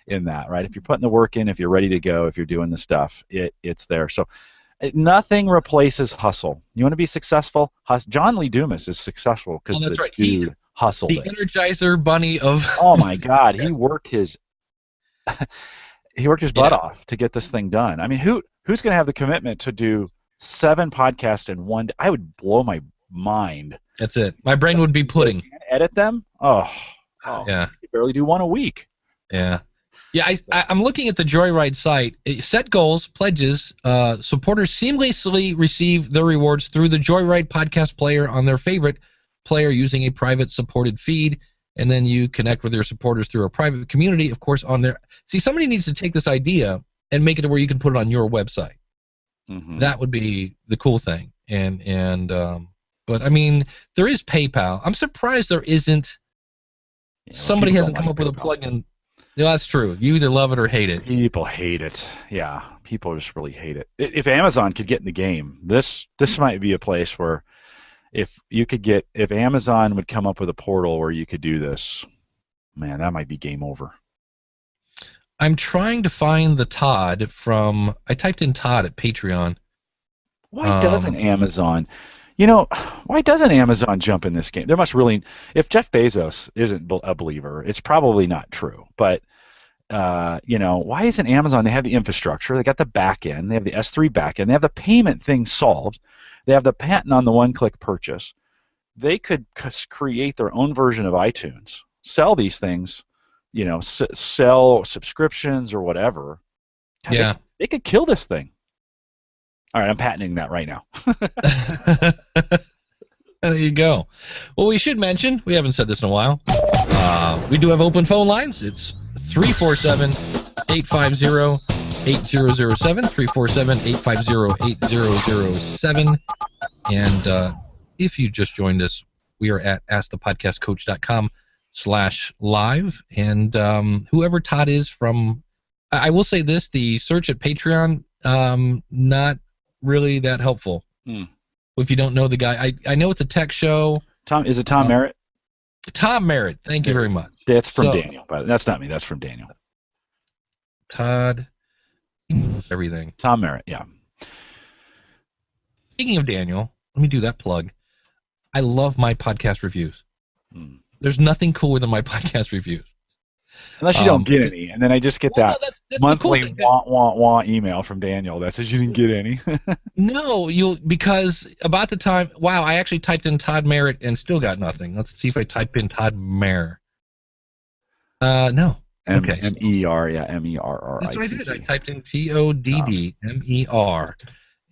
Speaker 3: In that, right? If you're putting the work in, if you're ready to go, if you're doing the stuff, it's there. So nothing replaces hustle. You want to be successful? John Lee Dumas is successful because the dude hustled.
Speaker 1: The Energizer Bunny of.
Speaker 3: Oh my God, he worked his butt off to get this thing done. I mean, who's going to have the commitment to do 7 podcasts in one day? I would blow my mind.
Speaker 1: That's it. My brain would be pudding.
Speaker 3: Edit them? Oh
Speaker 1: yeah.
Speaker 3: You barely do one a week.
Speaker 1: Yeah. Yeah, I'm looking at the Joyride site. Set goals, pledges. Supporters seamlessly receive their rewards through the Joyride podcast player on their favorite player using a private supported feed. And then you connect with your supporters through a private community, of course, on their. See, somebody needs to take this idea and make it to where you can put it on your website. Mm-hmm. That would be the cool thing. But I mean, there is PayPal. I'm surprised there isn't. Somebody hasn't come up with a plugin. Yeah, that's true. You either love it or hate it.
Speaker 3: People hate it. Yeah, people just really hate it. If Amazon could get in the game, this might be a place where if Amazon would come up with a portal where you could do this, man, that might be game over.
Speaker 1: I'm trying to find the Todd from. I typed in Todd at Patreon.
Speaker 3: Why doesn't Amazon? Why doesn't Amazon jump in this game? There must really. If Jeff Bezos isn't a believer, it's probably not true. But why isn't Amazon? They have the infrastructure. They got the back end. They have the S3 back end. They have the payment thing solved. They have the patent on the one-click purchase. They could create their own version of iTunes, sell these things, sell subscriptions or whatever. God,
Speaker 1: yeah.
Speaker 3: They could kill this thing. All right, I'm patenting that right now.
Speaker 1: There you go. Well, we should mention, we haven't said this in a while, we do have open phone lines. It's 347-850-2222. 347-850-8007, 347-850-8007. And if you just joined us, we are at askthepodcastcoach.com/live. And whoever Todd is from, I will say this, the search at Patreon, not really that helpful. If you don't know the guy. I know it's a tech show.
Speaker 3: Is it Tom Merritt?
Speaker 1: Tom Merritt, thank you very much.
Speaker 3: That's from Daniel, but that's not me. That's from Daniel.
Speaker 1: Todd, everything.
Speaker 3: Tom Merritt, yeah.
Speaker 1: Speaking of Daniel, let me do that plug. I love my podcast reviews. There's nothing cooler than my podcast reviews.
Speaker 3: Unless you don't get any, and then I just get that monthly want email from Daniel that says you didn't get any.
Speaker 1: No, because about the time, wow, I actually typed in Todd Merritt and still got nothing. Let's see if I type in Todd Merritt. No. Okay.
Speaker 3: M-E-R, yeah, M-E-R-R.
Speaker 1: That's what I did. I typed in T-O-D-D-M-E-R,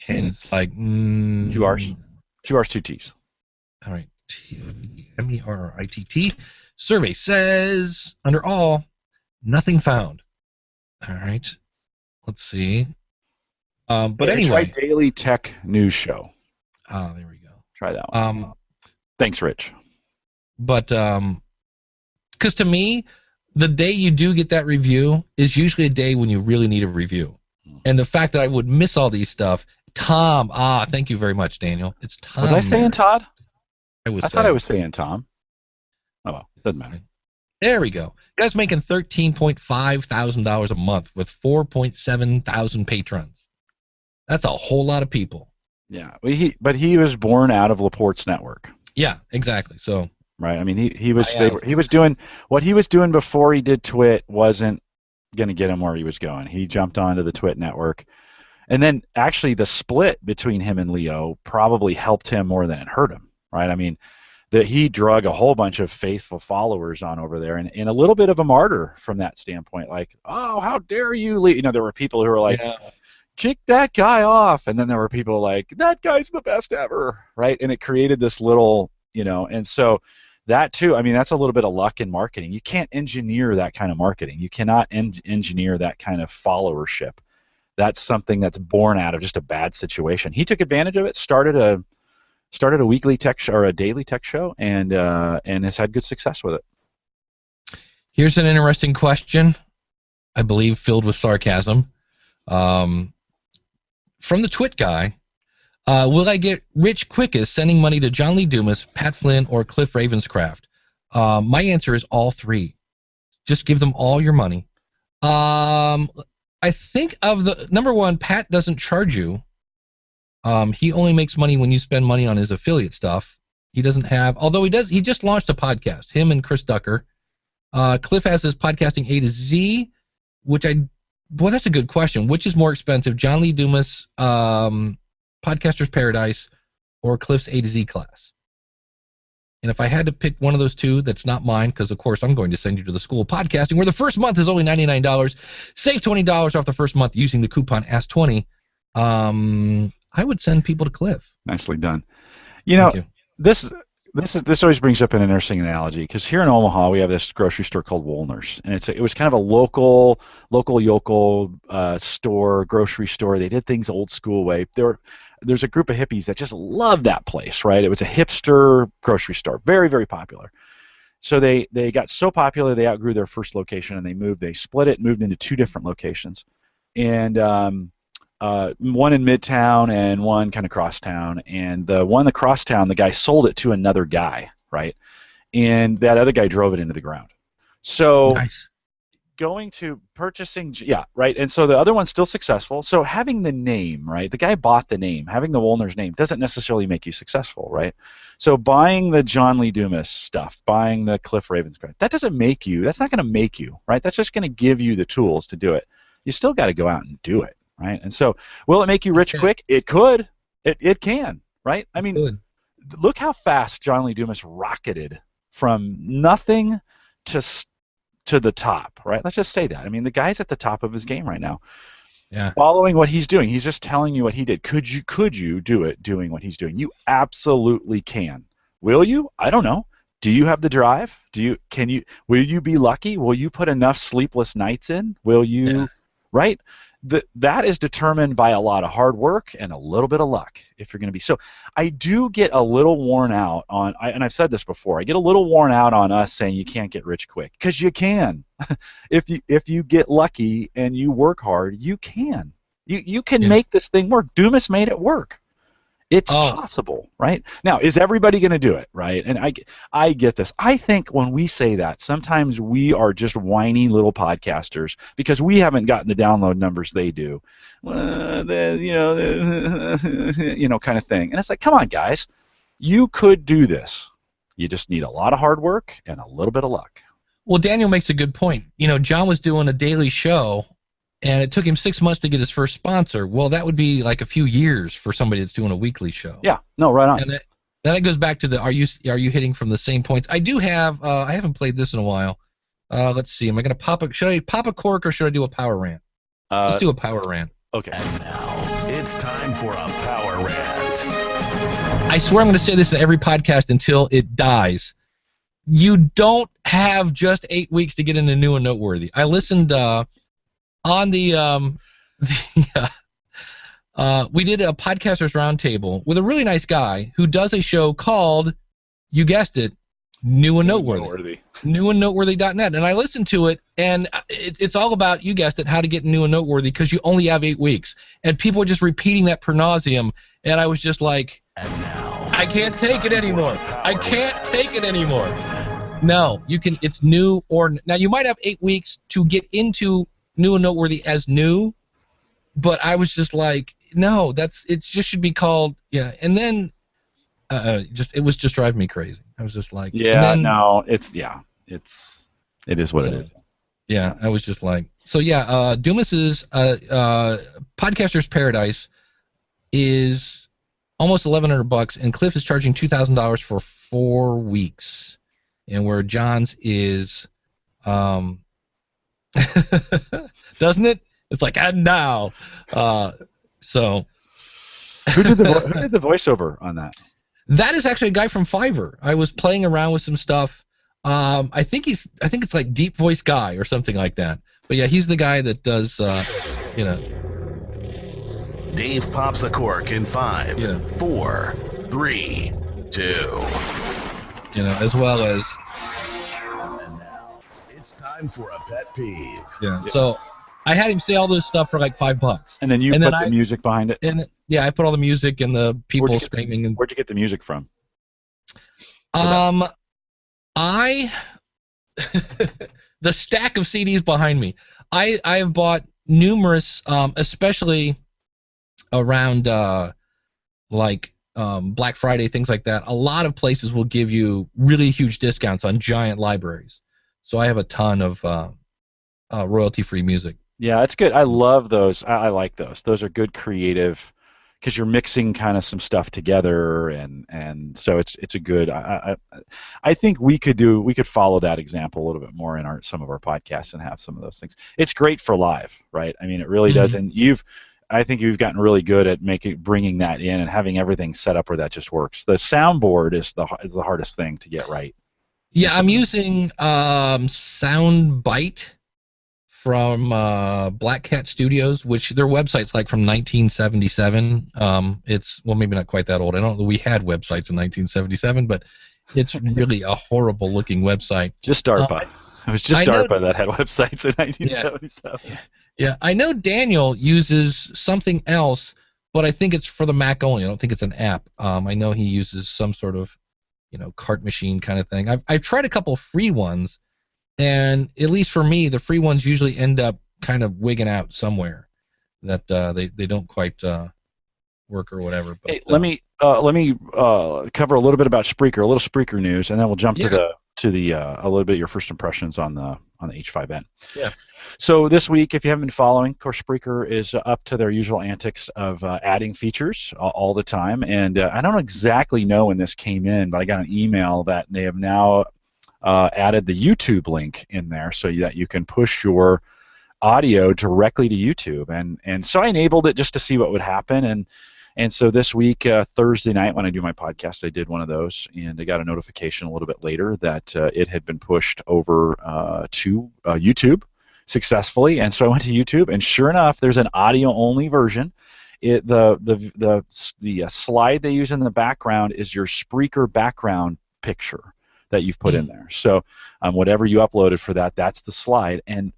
Speaker 1: and it's like
Speaker 3: 2 R's. 2 R's, 2 T's.
Speaker 1: All right, T-O-D-M-E-R-R-I-T-T. Survey says, under all, nothing found. All right. Let's see. But anyway.
Speaker 3: Try Daily Tech News Show.
Speaker 1: Oh, there we go.
Speaker 3: Try that one. Thanks, Rich.
Speaker 1: But, because to me, the day you do get that review is usually a day when you really need a review. And the fact that I would miss all these stuff, Tom, thank you very much, Daniel. It's Tom.
Speaker 3: Was I saying Todd?
Speaker 1: I
Speaker 3: thought I was saying Tom. Oh, well, doesn't matter.
Speaker 1: There we go. Guy's making $13.5 thousand a month with 4.7 thousand patrons. That's a whole lot of people.
Speaker 3: Yeah, but he was born out of Laporte's network.
Speaker 1: Yeah, exactly. So
Speaker 3: right. I mean, he was doing what he was doing before he did Twit wasn't going to get him where he was going. He jumped onto the Twit network, and then actually the split between him and Leo probably helped him more than it hurt him. Right. I mean, that he drug a whole bunch of faithful followers on over there, and a little bit of a martyr from that standpoint. Like, oh, how dare you, Leo? You know, there were people who were like, kick that guy off, and then there were people like, that guy's the best ever, right? And it created this little, and so that too, I mean, that's a little bit of luck in marketing. You can't engineer that kind of marketing. You cannot engineer that kind of followership. That's something that's born out of just a bad situation. He took advantage of it, started a weekly tech show or a daily tech show, and has had good success with it.
Speaker 1: Here's an interesting question, I believe filled with sarcasm. From the Twit guy, will I get rich quickest sending money to John Lee Dumas, Pat Flynn, or Cliff Ravenscraft? My answer is all three. Just give them all your money. I think of the number one, Pat doesn't charge you. He only makes money when you spend money on his affiliate stuff. He doesn't have, although he does. He just launched a podcast. Him and Chris Ducker. Cliff has his podcasting A to Z, which boy, that's a good question. Which is more expensive, John Lee Dumas, Podcaster's Paradise, or Cliff's A to Z class? And if I had to pick one of those two, that's not mine, because of course I'm going to send you to the School of Podcasting, where the first month is only $99. Save $20 off the first month using the coupon ASK20. I would send people to Cliff.
Speaker 3: Nicely done. Thank you. This always brings up an interesting analogy, because here in Omaha we have this grocery store called Woolner's, and it was kind of a local store, grocery store. They did things old school way. There's a group of hippies that just loved that place, right? It was a hipster grocery store, very, very popular. So they got so popular they outgrew their first location, and they split it, moved into 2 different locations, and one in Midtown and one kind of crosstown. And the one across town, the guy sold it to another guy, right? And that other guy drove it into the ground. So
Speaker 1: nice.
Speaker 3: Going to purchasing, yeah, right. And so the other one's still successful. So having the name, right? The guy bought the name. Having the Woolner's name doesn't necessarily make you successful, right? So buying the John Lee Dumas stuff, buying the Cliff Ravenscraft, that's not going to make you, right? That's just going to give you the tools to do it. You still got to go out and do it. Right, and so will it make you rich quick? It could. It can. Right. I mean, look how fast John Lee Dumas rocketed from nothing to the top. Right. Let's just say that. I mean, the guy's at the top of his game right now.
Speaker 1: Yeah.
Speaker 3: Following what he's doing, he's just telling you what he did. Could you do it doing what he's doing? You absolutely can. Will you? I don't know. Do you have the drive? Will you be lucky? Will you put enough sleepless nights in? Will you?
Speaker 1: Yeah.
Speaker 3: Right. that is determined by a lot of hard work and a little bit of luck if you're going to be. So I do get a little worn out on, and I've said this before, I get a little worn out on us saying you can't get rich quick, because you can. If you get lucky and you work hard, you can. You can make this thing work. Dumas made it work. It's possible, right? Now, is everybody going to do it, right? And I get this. I think when we say that, sometimes we are just whiny little podcasters because we haven't gotten the download numbers they do, kind of thing. And it's like, come on, guys, you could do this. You just need a lot of hard work and a little bit of luck.
Speaker 1: Well, Daniel makes a good point. John was doing a daily show, and it took him 6 months to get his first sponsor. Well, that would be like a few years for somebody that's doing a weekly show.
Speaker 3: Yeah, no, right on.
Speaker 1: And then it goes back to the are you hitting from the same points? I do have I haven't played this in a while. Let's see. Am I going to should I pop a cork or should I do a power rant? Let's do a power rant.
Speaker 3: Okay.
Speaker 2: And now it's time for a power rant.
Speaker 1: I swear I'm going to say this in every podcast until it dies. You don't have just 8 weeks to get into new and noteworthy. I listened on the we did a podcasters roundtable with a really nice guy who does a show called, you guessed it, New and Noteworthy. Newandnoteworthy.net. And I listened to it, and it's all about, you guessed it, how to get new and noteworthy, because you only have 8 weeks. And people were just repeating that per nauseum, and I was just like, I can't take it anymore. I can't take it anymore. No, you can. It's new or now. You might have 8 weeks to get into new and noteworthy as new, but I was just like, no, it just should be called, yeah. And then it was just driving me crazy. I was just like,
Speaker 3: it is what it is.
Speaker 1: Yeah, I was just like, so yeah, Dumas's Podcaster's Paradise is almost $1,100, and Cliff is charging $2,000 for 4 weeks, and where John's is, doesn't it? It's like, and now, so.
Speaker 3: Who did the voiceover on that?
Speaker 1: That is actually a guy from Fiverr. I was playing around with some stuff. I think it's like Deep Voice Guy or something like that. But yeah, he's the guy that does,
Speaker 2: Dave pops a cork in 5, 4, 3, 2.
Speaker 1: As well as.
Speaker 2: And now it's time for a pet peeve.
Speaker 1: Yeah. So I had him say all this stuff for like $5.
Speaker 3: And then you put the music behind it.
Speaker 1: And yeah, I put all the music and the people screaming.
Speaker 3: Where'd you get the music from?
Speaker 1: The stack of CDs behind me. I have bought numerous, especially around Black Friday, things like that. A lot of places will give you really huge discounts on giant libraries. So I have a ton of royalty-free music.
Speaker 3: Yeah, it's good. I love those. I like those. Those are good creative, because you're mixing kind of some stuff together, and so it's a good. I think we could follow that example a little bit more in some of our podcasts and have some of those things. It's great for live, right? I mean, it really does. And I think you've gotten really good at bringing that in and having everything set up where that just works. The soundboard is the hardest thing to get right.
Speaker 1: Yeah, I'm using Soundbite from Black Cat Studios, which their website's like from 1977. It's, well, maybe not quite that old. I don't know we had websites in 1977, but it's really a horrible looking website.
Speaker 3: Just DARPA. It was just DARPA that had websites in 1977.
Speaker 1: Yeah, I know Daniel uses something else, but I think it's for the Mac only. I don't think it's an app. I know he uses some sort of, cart machine kind of thing. I've tried a couple of free ones, and at least for me, the free ones usually end up kind of wigging out somewhere that they don't quite work or whatever. But,
Speaker 3: hey, let me cover a little bit about Spreaker, a little Spreaker news, and then we'll jump to the a little bit your first impressions on the H5N.
Speaker 1: Yeah.
Speaker 3: So this week, if you haven't been following, of course, Spreaker is up to their usual antics of adding features all the time. And I don't exactly know when this came in, but I got an email that they have now added the YouTube link in there so that you can push your audio directly to YouTube. And so I enabled it just to see what would happen. And so this week, Thursday night, when I do my podcast, I did one of those, and I got a notification a little bit later that it had been pushed over to YouTube. successfully, and so I went to YouTube, and sure enough, there's an audio-only version. The slide they use in the background is your Spreaker background picture that you've put in there. So whatever you uploaded for that, that's the slide. And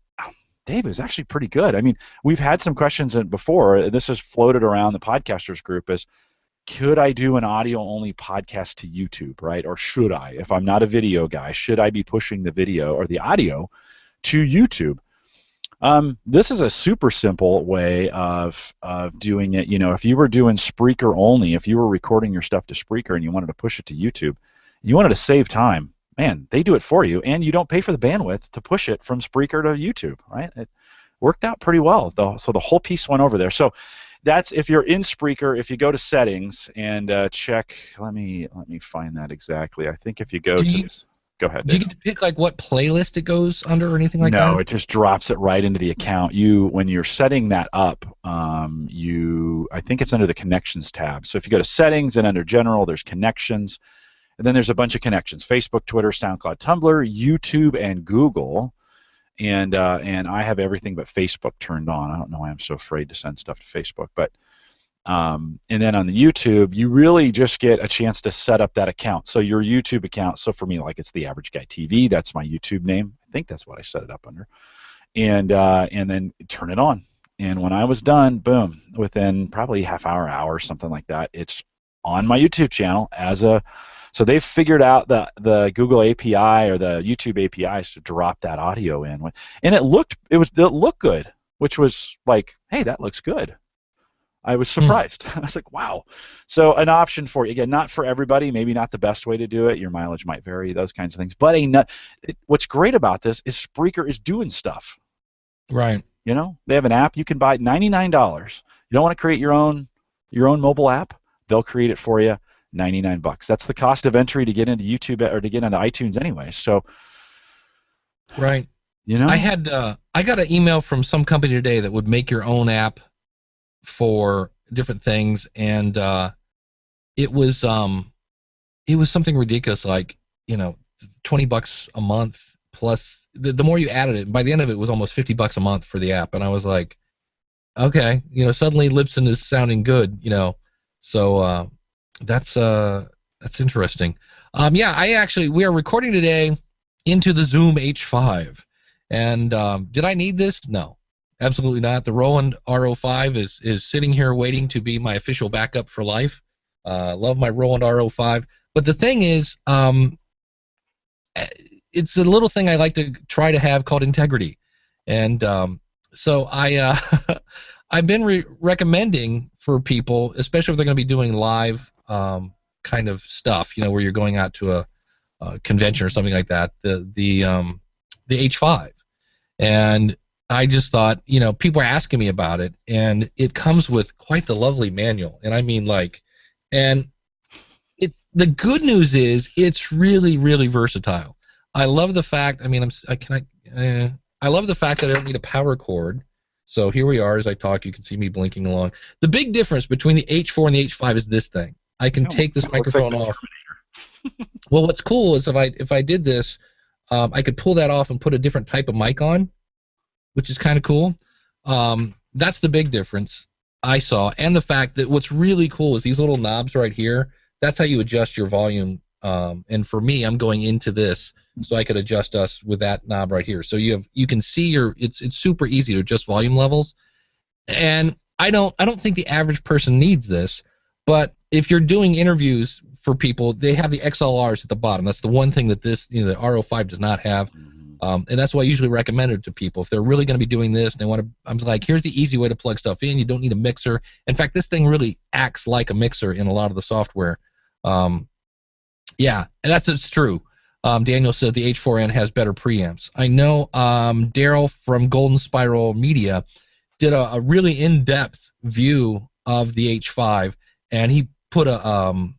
Speaker 3: Dave, is actually pretty good. I mean, we've had some questions before. This has floated around the podcasters group as, could I do an audio-only podcast to YouTube, right? Or should I? If I'm not a video guy, should I be pushing the video or the audio to YouTube? This is a super simple way of doing it. You know, if you were doing Spreaker only, if you were recording your stuff to Spreaker and you wanted to push it to YouTube, you wanted to save time, man, they do it for you, and you don't pay for the bandwidth to push it from Spreaker to YouTube, right? It worked out pretty well, though. So the whole piece went over there. So that's if you're in Spreaker. If you go to settings and check, let me find that exactly. I think if you go go ahead.
Speaker 1: Do you get to pick like what playlist it goes under or anything like that?
Speaker 3: No, it just drops it right into the account. When you're setting that up, I think it's under the connections tab. So if you go to settings and under general, there's connections, and then there's a bunch of connections: Facebook, Twitter, SoundCloud, Tumblr, YouTube, and Google. And I have everything but Facebook turned on. I don't know why I'm so afraid to send stuff to Facebook, but and then on the YouTube, you really just get a chance to set up that account. So your YouTube account, so for me, like, it's The Average Guy TV. That's my YouTube name. I think that's what I set it up under. And then turn it on. And when I was done, boom, within probably half hour, something like that, it's on my YouTube channel as a. So they've figured out the Google API or the YouTube APIs to drop that audio in, and it looked good, which was like, hey, that looks good. I was surprised. I was like, wow. So an option for you, again, not for everybody, maybe not the best way to do it. Your mileage might vary, those kinds of things. But what's great about this is Spreaker is doing stuff.
Speaker 1: Right.
Speaker 3: You know, they have an app you can buy, $99. You don't want to create your own mobile app? They'll create it for you. $99. That's the cost of entry to get into YouTube or to get into iTunes anyway. So,
Speaker 1: right.
Speaker 3: You know,
Speaker 1: I got an email from some company today that would make your own app for different things, and it was something ridiculous, like, you know, $20 a month plus the more you added it. By the end of it, it was almost $50 a month for the app, and I was like, okay, you know, suddenly Libsyn is sounding good, you know, so. That's interesting. Yeah, we are recording today into the Zoom H5, and did I need this? No, absolutely not. The Roland R05 is sitting here waiting to be my official backup for life. Love my Roland R05, but the thing is, it's a little thing I like to try to have called integrity, and so I've been recommending for people, especially if they're going to be doing live. Kind of stuff, you know, where you're going out to a convention or something like that, the H5, and I just thought, you know, people are asking me about it, and it comes with quite the lovely manual, and I mean, like, and the good news is it's really, really versatile. I love the fact, I mean, I love the fact that I don't need a power cord. So here we are as I talk. You can see me blinking along. The big difference between the H4 and the H5 is this thing. I can take this microphone off. Well, what's cool is if I did this, I could pull that off and put a different type of mic on, which is kind of cool. That's the big difference I saw, and the fact that what's really cool is these little knobs right here. That's how you adjust your volume. And for me, I'm going into this, so I could adjust us with that knob right here. So you can see it's super easy to adjust volume levels, and I don't think the average person needs this. But if you're doing interviews for people, they have the XLRs at the bottom. That's the one thing that the R05 does not have, and that's why I usually recommend it to people. If they're really going to be doing this, they want to. I'm like, here's the easy way to plug stuff in. You don't need a mixer. In fact, this thing really acts like a mixer in a lot of the software. Yeah, and it's true. Daniel said the H4n has better preamps. I know Daryl from Golden Spiral Media did a really in-depth view of the H5. And he put the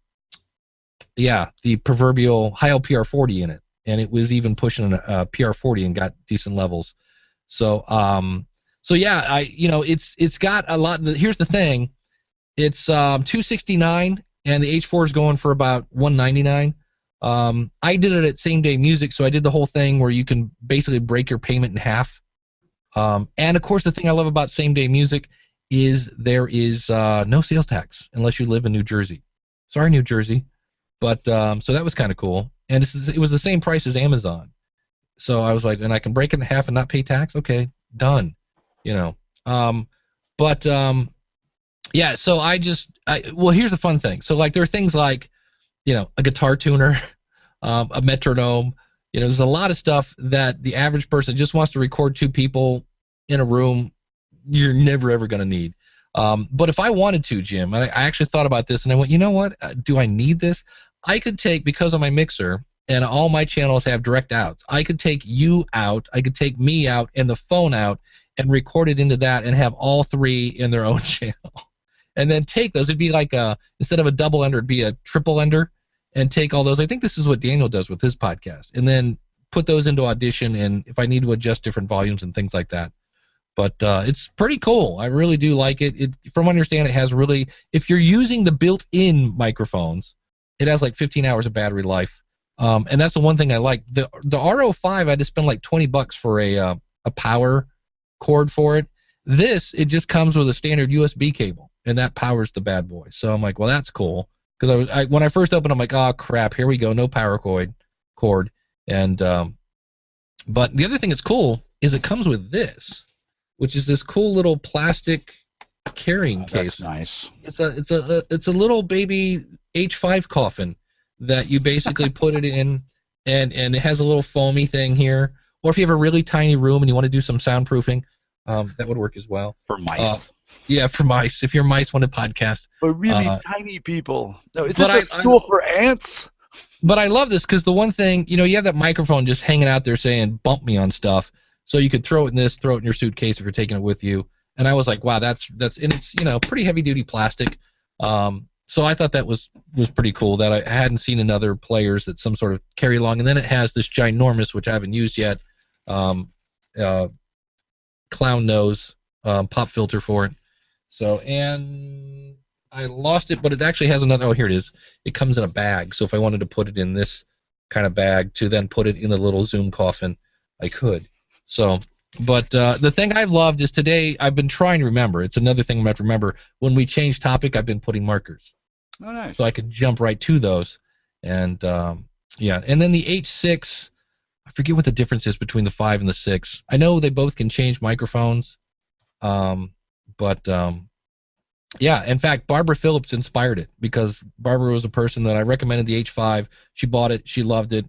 Speaker 1: proverbial high PR40 in it, and it was even pushing a PR40 and got decent levels. So yeah, it's got a lot. Here's the thing, it's $269, and the H4 is going for about $199. I did it at Same Day Music, so I did the whole thing where you can basically break your payment in half. And of course, the thing I love about Same Day Music is there is no sales tax unless you live in New Jersey. Sorry, New Jersey, but so that was kind of cool. And it was the same price as Amazon. So I was like, and I can break it in half and not pay tax. Okay, done. You know. Yeah. So well, here's the fun thing. So like there are things like, you know, a guitar tuner, a metronome. You know, there's a lot of stuff that the average person just wants to record two people in a room. You're never ever going to need. But if I wanted to, Jim, and I actually thought about this, and I went, you know what? Do I need this? I could take, because of my mixer, and all my channels have direct outs, I could take you out, I could take me out, and the phone out, and record it into that, and have all three in their own channel. And then take those. It'd be like instead of a double ender, it'd be a triple ender, and take all those. I think this is what Daniel does with his podcast, and then put those into Audition, and if I need to adjust different volumes and things like that. But it's pretty cool. I really do like it. From what I understand, it has really, if you're using the built-in microphones, it has like 15 hours of battery life. And that's the one thing I like. The RO5, I had to spend like $20 for a power cord for it. It just comes with a standard USB cable, and that powers the bad boy. So I'm like, well, that's cool. Because when I first opened, I'm like, oh crap, here we go, no power cord. And but the other thing that's cool is it comes with this, which is this cool little plastic carrying case.
Speaker 3: That's nice.
Speaker 1: It's a little baby H5 coffin that you basically put it in, and it has a little foamy thing here. Or if you have a really tiny room and you want to do some soundproofing, that would work as well.
Speaker 3: For mice.
Speaker 1: Yeah, for mice. If your mice want to podcast.
Speaker 3: But really tiny people. No, is this a school for ants?
Speaker 1: But I love this because the one thing, you know, you have that microphone just hanging out there saying, bump me on stuff. So you could throw it in your suitcase if you're taking it with you. And I was like, wow, and it's, you know, pretty heavy duty plastic. So I thought that was pretty cool that I hadn't seen in other players that some sort of carry along. And then it has this ginormous, which I haven't used yet, clown nose pop filter for it. So, and I lost it, but it actually has another. Oh, here it is. It comes in a bag. So if I wanted to put it in this kind of bag to then put it in the little Zoom coffin, I could. So, but the thing I've loved is today I've been trying to remember. It's another thing I'm going to remember. When we change topic, I've been putting markers.
Speaker 3: Oh, nice.
Speaker 1: So I could jump right to those. And, yeah. And then the H6, I forget what the difference is between the 5 and the 6. I know they both can change microphones. Yeah, in fact, Barbara Phillips inspired it because Barbara was a person that I recommended the H5. She bought it. She loved it.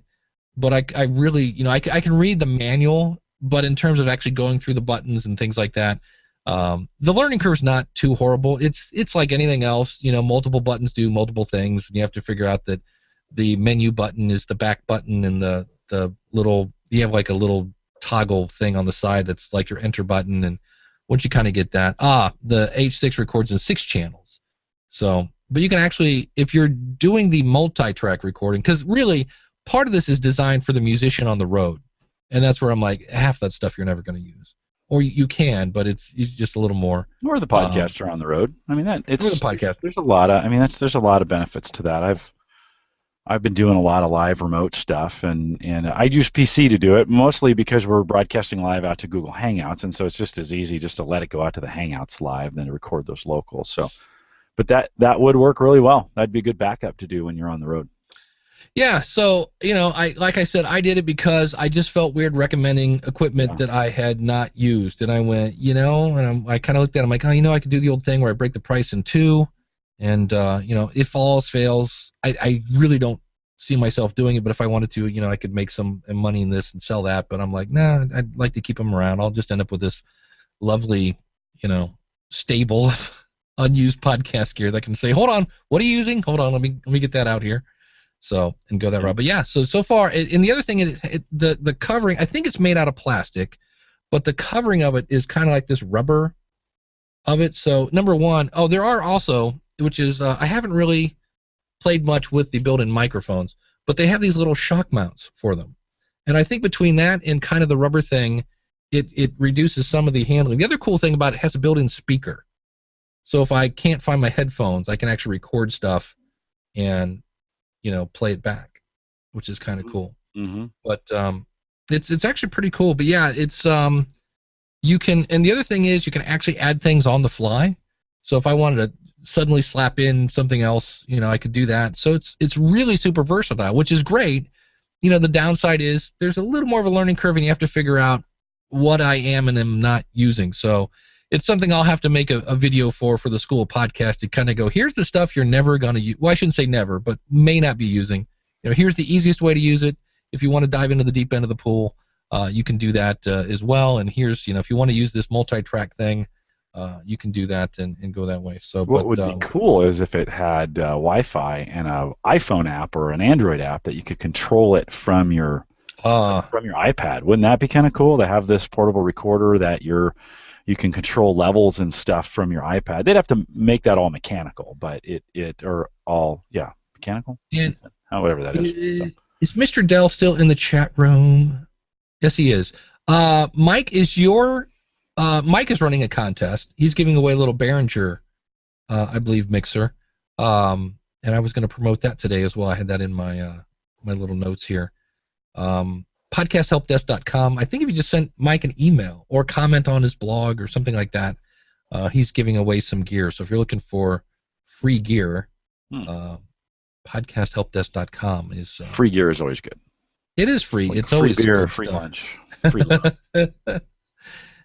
Speaker 1: But I really, you know, I can read the manual, but in terms of actually going through the buttons and things like that, the learning curve's not too horrible. It's like anything else. You know, multiple buttons do multiple things. And you have to figure out that the menu button is the back button, and the little, you have like a little toggle thing on the side that's like your enter button. And once you kind of get that, the H6 records in 6 channels. So, but you can actually, if you're doing the multi-track recording, because really part of this is designed for the musician on the road, and that's where I'm like, half that stuff you're never going to use, or you can, but it's just a little more.
Speaker 3: Or the podcaster on the road. I mean, it's
Speaker 1: or the podcast.
Speaker 3: There's a lot of, I mean, there's a lot of benefits to that. I've been doing a lot of live remote stuff, and I use PC to do it, mostly because we're broadcasting live out to Google Hangouts, and so it's just as easy just to let it go out to the Hangouts live than to record those locals. So, but that would work really well. That'd be a good backup to do when you're on the road.
Speaker 1: Yeah, so, you know, like I said, I did it because I just felt weird recommending equipment that I had not used, and I went, you know, and I kind of looked at it, I'm like, oh, you know, I could do the old thing where I break the price in 2. And, you know, if all else fails, I really don't see myself doing it. But if I wanted to, you know, I could make some money in this and sell that. But I'm like, nah, I'd like to keep them around. I'll just end up with this lovely, you know, stable, unused podcast gear that can say, hold on, what are you using? Hold on, let me get that out here. So, and go that route. But yeah, so far, and the other thing, the covering, I think it's made out of plastic, but the covering of it is kind of like this rubber of it. So, number one, there are also, which is, I haven't really played much with the built-in microphones, but they have these little shock mounts for them. And I think between that and kind of the rubber thing, it reduces some of the handling. The other cool thing about it has a built-in speaker. So if I can't find my headphones, I can actually record stuff and, you know, play it back, which is kind of cool.
Speaker 3: Mm-hmm.
Speaker 1: But it's actually pretty cool. But yeah, it's you can, and the other thing is you can actually add things on the fly. So if I wanted to suddenly slap in something else, I could do that. So it's really super versatile, which is great. The downside is there's a little more of a learning curve, and you have to figure out what I am and am not using. So it's something I'll have to make a video for the school podcast to kind of go, here's the stuff you're never going to use. Well, I shouldn't say never, but may not be using. Here's the easiest way to use it. If you want to dive into the deep end of the pool, you can do that as well. And here's, if you want to use this multi-track thing, you can do that and go that way. So
Speaker 3: what would be cool is if it had Wi-Fi and an iPhone app or an Android app that you could control it from your iPad. Wouldn't that be kind of cool to have this portable recorder that you can control levels and stuff from your iPad? They'd have to make that all mechanical, but mechanical. And whatever that is. So.
Speaker 1: Is Mr. Dell still in the chat room? Yes, he is. Mike is Mike is running a contest. He's giving away a little Behringer, I believe, mixer. And I was going to promote that today as well. I had that in my my little notes here. Podcasthelpdesk.com. I think if you just send Mike an email or comment on his blog or something like that, he's giving away some gear. So if you're looking for free gear, podcasthelpdesk.com is
Speaker 3: free gear is always good.
Speaker 1: It is free.
Speaker 3: Like
Speaker 1: it's
Speaker 3: free
Speaker 1: always
Speaker 3: beer,
Speaker 1: good
Speaker 3: free
Speaker 1: stuff.
Speaker 3: lunch, free lunch.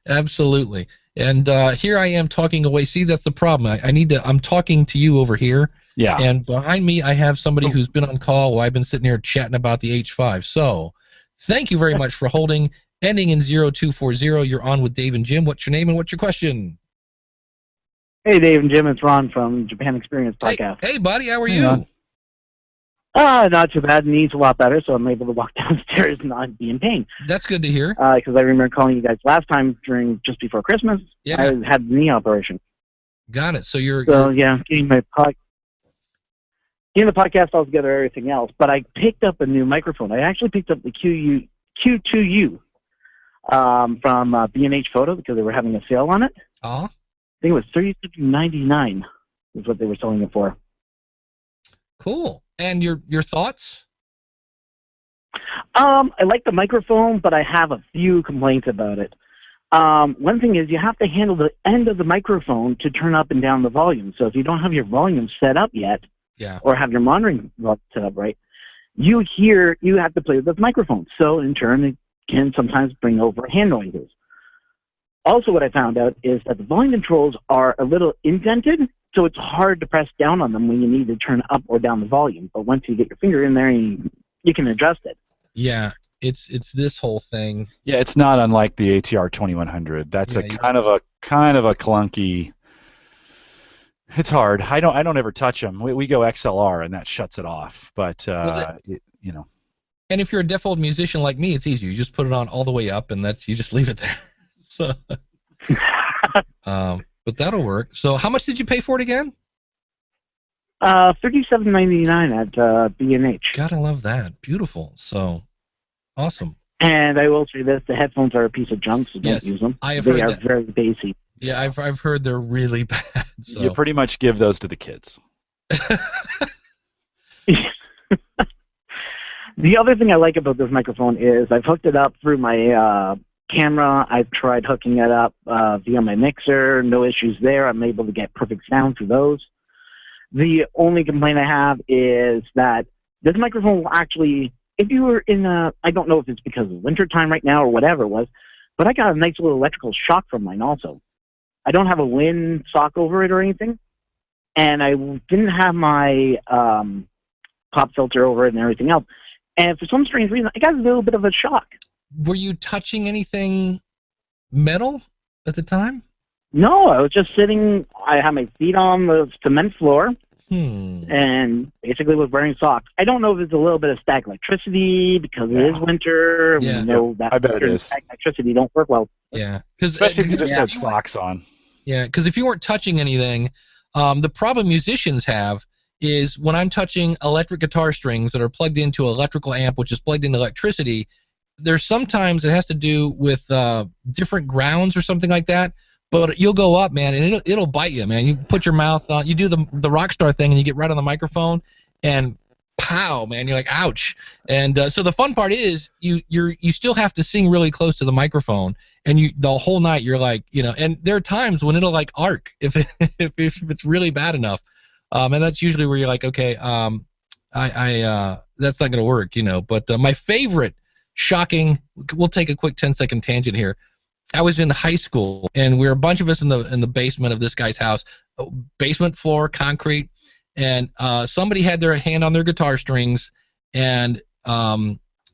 Speaker 1: Absolutely. And here I am talking away. See, that's the problem. I'm talking to you over here.
Speaker 3: Yeah.
Speaker 1: And behind me, I have somebody who's been on call while I've been sitting here chatting about the H5. So, thank you very much for holding. Ending in 0240, you're on with Dave and Jim. What's your name and what's your question?
Speaker 5: Hey, Dave and Jim. It's Ron from Japan Experience Podcast.
Speaker 1: Hey buddy. How are you?
Speaker 5: Not too bad. Knee's a lot better, so I'm able to walk downstairs and not be in pain.
Speaker 1: That's good to hear.
Speaker 5: Because I remember calling you guys last time just before Christmas.
Speaker 1: Yeah.
Speaker 5: I had the knee operation.
Speaker 1: Got it. So
Speaker 5: getting the podcast all together, everything else. But I picked up a new microphone. I actually picked up the Q2U from B&H Photo because they were having a sale on it.
Speaker 1: I
Speaker 5: think it was $37.99 is what they were selling it for.
Speaker 1: Cool. And your thoughts?
Speaker 5: I like the microphone, but I have a few complaints about it. One thing is you have to handle the end of the microphone to turn up and down the volume. So if you don't have your volume set up yet, or have your monitoring set up right, you have to play with the microphone. So in turn, it can sometimes bring over hand noises. Also, what I found out is that the volume controls are a little indented, so it's hard to press down on them when you need to turn up or down the volume. But once you get your finger in there, you can adjust it.
Speaker 1: Yeah, it's this whole thing.
Speaker 3: Yeah, it's not unlike the ATR 2100. That's kind of a clunky. It's hard. I don't ever touch them. We go XLR and that shuts it off. But
Speaker 1: And if you're a deaf old musician like me, it's easy. You just put it on all the way up, and you just leave it there. So. But that'll work. So how much did you pay for it again?
Speaker 5: $37.99 at B&H.
Speaker 1: Gotta love that. Beautiful. So awesome.
Speaker 5: And I will say this: the headphones are a piece of junk, so don't use them. They are very basic.
Speaker 1: Yeah, I've heard they're really bad. So.
Speaker 3: You pretty much give those to the kids.
Speaker 5: The other thing I like about this microphone is I've hooked it up through my camera. I've tried hooking it up via my mixer. No issues there. I'm able to get perfect sound through those. The only complaint I have is that this microphone will actually, if you were in I don't know if it's because of winter time right now or whatever it was, but I got a nice little electrical shock from mine also. I don't have a wind sock over it or anything, and I didn't have my pop filter over it and everything else. And for some strange reason, I got a little bit of a shock.
Speaker 1: Were you touching anything metal at the time?
Speaker 5: No, I was just sitting. I had my feet on the cement floor and basically was wearing socks. I don't know if it's a little bit of static electricity because it is winter.
Speaker 1: Yeah.
Speaker 5: We know that
Speaker 3: I bet it is.
Speaker 5: static electricity don't work well.
Speaker 1: Yeah,
Speaker 3: especially if you just had socks on.
Speaker 1: Yeah, because if you weren't touching anything, the problem musicians have is when I'm touching electric guitar strings that are plugged into an electrical amp, which is plugged into electricity, there's sometimes it has to do with different grounds or something like that. But you'll go up, man, and it'll bite you, man. You put your mouth on, you do the rock star thing, and you get right on the microphone, and pow, man. You're like, ouch. And so the fun part is you still have to sing really close to the microphone, and the whole night you're like, and there are times when it'll like arc if it's really bad enough, and that's usually where you're like, okay, that's not gonna work, But my favorite shocking, we'll take a quick 10-second tangent here. I was in high school, and we were a bunch of us in the basement of this guy's house, basement floor, concrete. And somebody had their hand on their guitar strings, and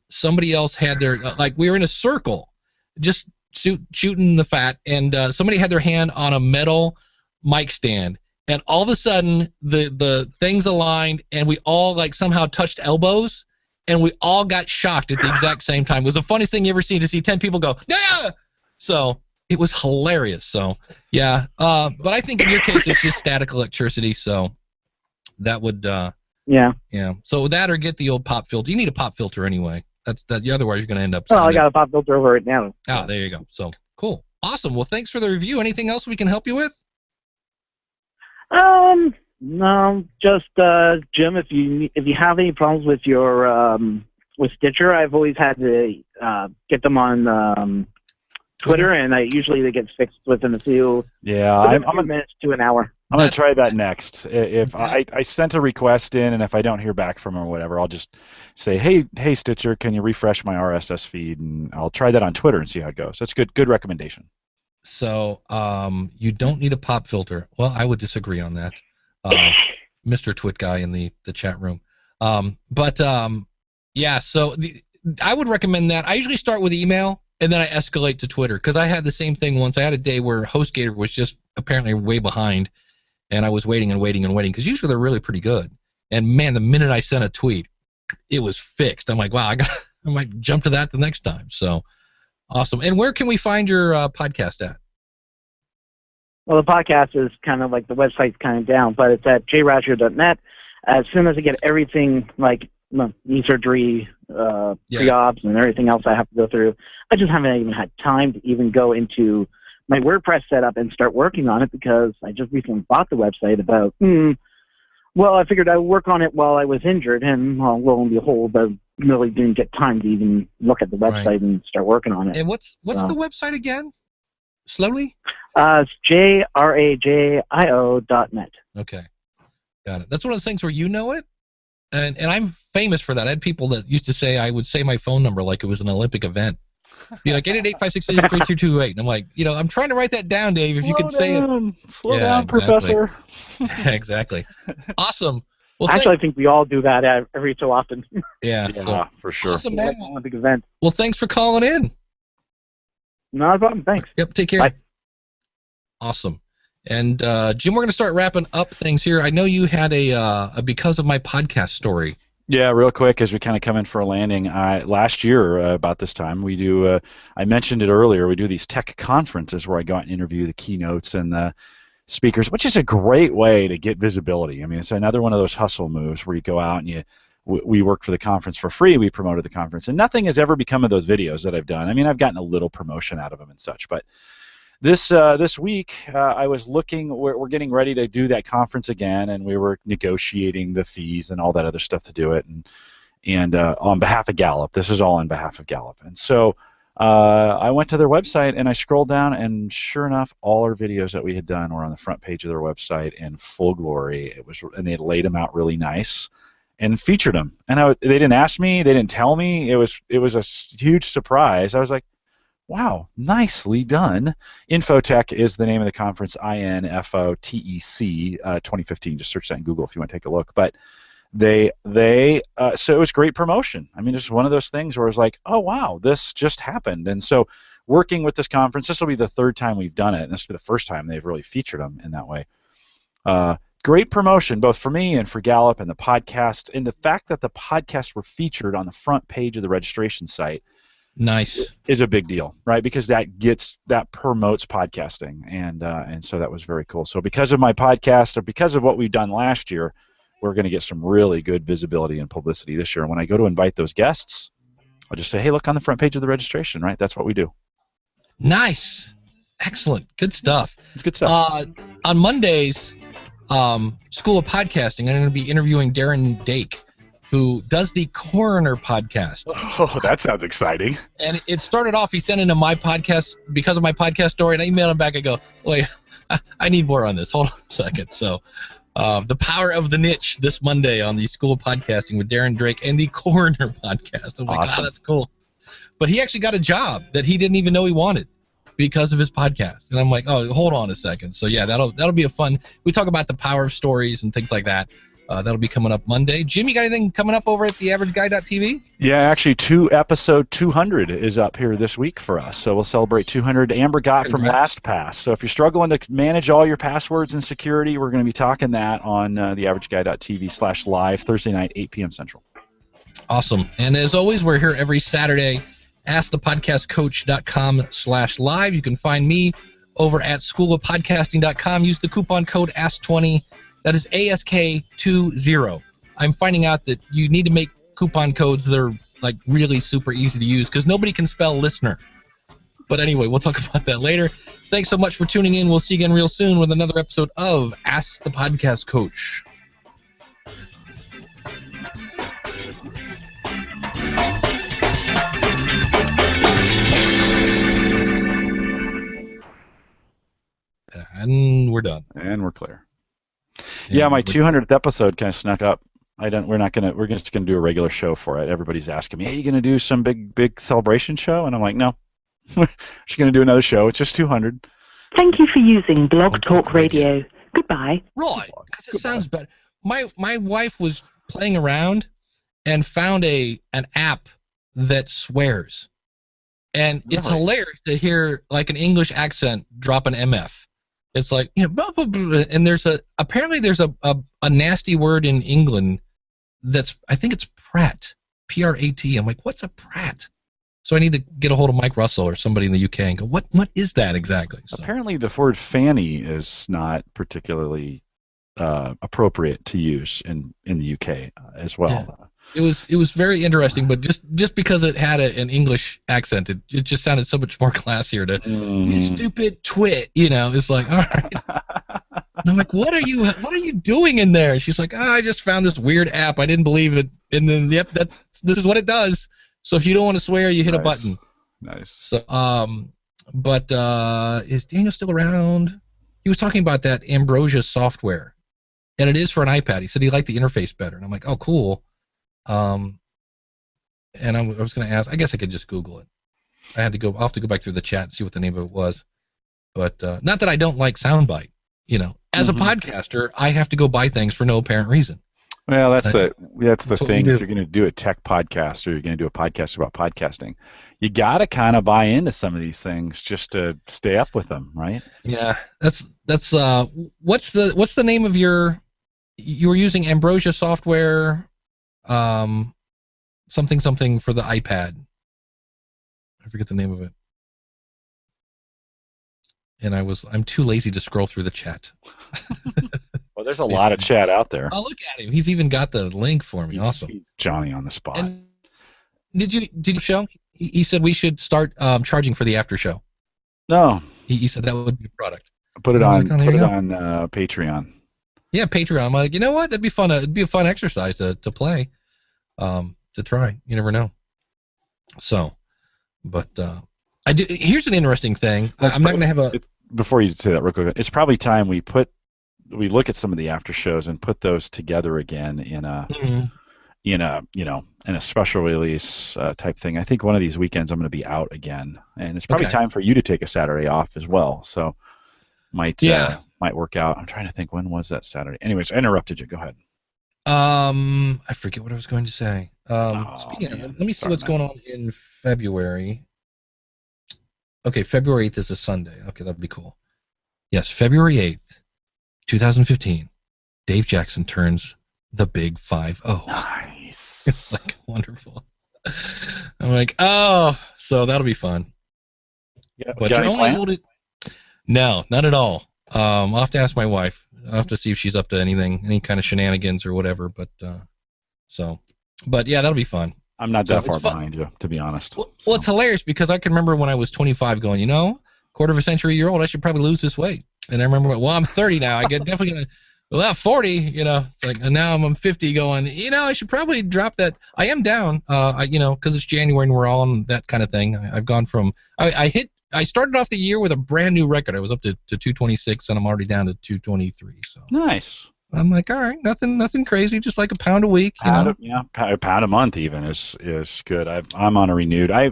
Speaker 1: somebody else had their we were in a circle, just shooting the fat, and somebody had their hand on a metal mic stand, and all of a sudden the things aligned, and we all somehow touched elbows, and we all got shocked at the exact same time. It was the funniest thing you ever seen, to see 10 people go, yeah! So it was hilarious. So yeah, but I think in your case it's just static electricity, so. That would yeah. So that, or get the old pop filter. You need a pop filter anyway. Otherwise you're going to end up.
Speaker 5: Well, I got a pop filter over it now.
Speaker 1: Oh, there you go. So cool, awesome. Well, thanks for the review. Anything else we can help you with?
Speaker 5: No, just Jim. If you have any problems with your with Stitcher, I've always had to get them on Twitter, and usually they get fixed within a few minutes to an hour.
Speaker 3: I'm going to try that next. If I sent a request in, and if I don't hear back from them or whatever, I'll just say, hey Stitcher, can you refresh my RSS feed? And I'll try that on Twitter and see how it goes. That's good recommendation. So
Speaker 1: you don't need a pop filter. Well, I would disagree on that, Mr. Twit guy in the chat room. Yeah, so I would recommend that. I usually start with email, and then I escalate to Twitter, because I had the same thing once. I had a day where HostGator was just apparently way behind, and I was waiting, because usually they're really pretty good. And man, the minute I sent a tweet, it was fixed. I'm like, wow, I might jump to that the next time. So awesome. And where can we find your podcast at?
Speaker 5: Well, the podcast is kind of the website's kind of down, but it's at jraggio.net. As soon as I get everything knee surgery, pre-ops, and everything else I have to go through, I just haven't even had time to even go into my WordPress setup and start working on it, because I just recently bought the website about, I figured I would work on it while I was injured, and lo and behold, I really didn't get time to even look at the website and start working on it.
Speaker 1: And what's the website again? Slowly?
Speaker 5: It's jraggio.net.
Speaker 1: Okay. Got it. That's one of those things where you know it, and I'm famous for that. I had people that used to say I would say my phone number like it was an Olympic event. Be like 888-566-3228, and I'm like, I'm trying to write that down, Dave. If you could say it.
Speaker 3: Slow down, exactly. Professor.
Speaker 1: Exactly. Awesome. Well,
Speaker 5: actually, I think we all do that every so often.
Speaker 1: Yeah,
Speaker 3: for sure.
Speaker 1: Awesome, man.
Speaker 5: Olympic event.
Speaker 1: Well, thanks for calling in.
Speaker 5: No problem. Thanks.
Speaker 1: Yep. Take care.
Speaker 5: Bye.
Speaker 1: Awesome. And Jim, we're going to start wrapping up things here. I know you had a because of my podcast story.
Speaker 3: Yeah, real quick, as we kind of come in for a landing, last year about this time, we do, I mentioned it earlier, we do these tech conferences where I go out and interview the keynotes and the speakers, which is a great way to get visibility. I mean, it's another one of those hustle moves where you go out and we worked for the conference for free, we promoted the conference, and nothing has ever become of those videos that I've done. I mean, I've gotten a little promotion out of them and such, but this week, I was looking. We're getting ready to do that conference again, and we were negotiating the fees and all that other stuff to do it. And on behalf of Gallup, this is all on behalf of Gallup. And so I went to their website and I scrolled down, and sure enough, all our videos that we had done were on the front page of their website in full glory. And they had laid them out really nice and featured them. And they didn't ask me, they didn't tell me. It was a huge surprise. I was like, wow, nicely done. Infotech is the name of the conference, INFOTEC 2015. Just search that in Google if you want to take a look. But so it was great promotion. I mean, it's one of those things where it's like, oh, wow, this just happened. And so working with this conference, this will be the third time we've done it, and this will be the first time they've really featured them in that way. Great promotion, both for me and for Gallup and the podcast, and the fact that the podcasts were featured on the front page of the registration site.
Speaker 1: Nice.
Speaker 3: Is a big deal, right? Because that promotes podcasting, and so that was very cool. So because of my podcast, or because of what we've done last year, we're going to get some really good visibility and publicity this year. And when I go to invite those guests, I'll just say, hey, look on the front page of the registration, right? That's what we do.
Speaker 1: Nice. Excellent. Good stuff.
Speaker 3: It's good stuff.
Speaker 1: On Mondays, School of Podcasting, I'm going to be interviewing Darren Dake who does the Coroner podcast.
Speaker 3: Oh, that sounds exciting.
Speaker 1: And it started off, he sent into my podcast because of my podcast story, and I emailed him back. I go, wait, I need more on this. Hold on a second. So the Power of the Niche this Monday on the School of Podcasting with Darren Drake and the Coroner podcast. I'm like,
Speaker 3: awesome.
Speaker 1: that's cool. But he actually got a job that he didn't even know he wanted because of his podcast. And I'm like, oh, hold on a second. So, yeah, that'll be a fun – we talk about the power of stories and things like that. That'll be coming up Monday. Jim, you got anything coming up over at theaverageguy.tv?
Speaker 3: Yeah, actually, episode 200 is up here this week for us. So we'll celebrate 200. Amber got from LastPass. So if you're struggling to manage all your passwords and security, we're going to be talking that on theaverageguy.tv/live Thursday night, 8 p.m. Central.
Speaker 1: Awesome. And as always, we're here every Saturday. AskThePodcastCoach.com/live. You can find me over at SchoolofPodcasting.com. Use the coupon code ASK20. That is ASK20. I'm finding out that you need to make coupon codes that are like really super easy to use because nobody can spell listener. But anyway, we'll talk about that later. Thanks so much for tuning in. We'll see you again real soon with another episode of Ask the Podcast Coach. And we're done.
Speaker 3: And we're clear. Yeah, my 200th episode kind of snuck up. We're just gonna do a regular show for it. Everybody's asking me, hey, you gonna do some big celebration show? And I'm like, no. We're just gonna do another show. It's just 200.
Speaker 6: Thank you for using Blog Talk Radio. Goodbye.
Speaker 1: Right, because it sounds better. My wife was playing around and found an app that swears. And it's hilarious to hear like an English accent drop an MF. It's like, blah, blah, blah, and apparently there's a nasty word in England I think it's Prat, P-R-A-T. I'm like, what's a Prat? So I need to get a hold of Mike Russell or somebody in the UK and go, what is that exactly? So.
Speaker 3: Apparently the word fanny is not particularly appropriate to use in the UK as well.
Speaker 1: Yeah. It was very interesting, but just because it had an English accent, it just sounded so much more classier to you stupid twit, It's like, all right. And I'm like, what are you doing in there? And she's like, I just found this weird app. I didn't believe it. And then this is what it does. So if you don't want to swear, you hit a button.
Speaker 3: Nice.
Speaker 1: So but is Daniel still around? He was talking about that Ambrosia software, and it is for an iPad. He said he liked the interface better, and I'm like, oh, cool. And I was going to ask. I guess I could just Google it. I'll have to go back through the chat and see what the name of it was. But not that I don't like Soundbite. As a podcaster, I have to go buy things for no apparent reason.
Speaker 3: Well, that's the thing. If you're going to do a tech podcast or you're going to do a podcast about podcasting, you got to kind of buy into some of these things just to stay up with them, right?
Speaker 1: Yeah, that's what's the name of you were using Ambrosia software, something for the iPad. I forget the name of it. And I'm too lazy to scroll through the chat.
Speaker 3: Well, there's a lot of chat out there.
Speaker 1: Oh, look at him. He's even got the link for me. Awesome.
Speaker 3: Johnny on the spot.
Speaker 1: And did you show? He said we should start charging for the after show.
Speaker 3: No.
Speaker 1: He said that would be a product.
Speaker 3: Put it on Patreon.
Speaker 1: Yeah, Patreon. I'm like, you know what? That'd be fun. It'd be a fun exercise to play, to try. You never know. So, but I do. Here's an interesting thing. I'm not going to have a.
Speaker 3: Before you say that real quick, it's probably time we look at some of the after shows and put those together again in a in a special release type thing. I think one of these weekends I'm going to be out again, and it's probably time for you to take a Saturday off as well. So might work out. I'm trying to think, when was that Saturday? Anyways, I interrupted you. Go ahead.
Speaker 1: I forget what I was going to say. Speaking of, let me see what's going on in February. Okay, February 8th is a Sunday. Okay, that'd be cool. Yes, February 8th, 2015, Dave Jackson turns the big 5-0.
Speaker 3: Nice.
Speaker 1: It's like wonderful. I'm like, oh, so that'll be fun.
Speaker 3: Yeah,
Speaker 1: but you're only able to. No, not at all. I'll have to ask my wife. I'll have to see if she's up to anything, any kind of shenanigans or whatever. But yeah, that'll be fun.
Speaker 3: I'm not that far behind you, to be honest.
Speaker 1: Well, it's hilarious because I can remember when I was 25 going, quarter of a century year old, I should probably lose this weight. And I remember, I'm 30 now. I get definitely gonna. well, 40, it's like, and now I'm 50 going, I should probably drop that. I am down, because it's January and we're all on that kind of thing. I've gone from, I started off the year with a brand new record. I was up to 226 and I'm already down to 223. So
Speaker 3: nice.
Speaker 1: I'm like, all right, nothing crazy, just like a pound a week.
Speaker 3: A pound a month even is good. I'm on a renewed. I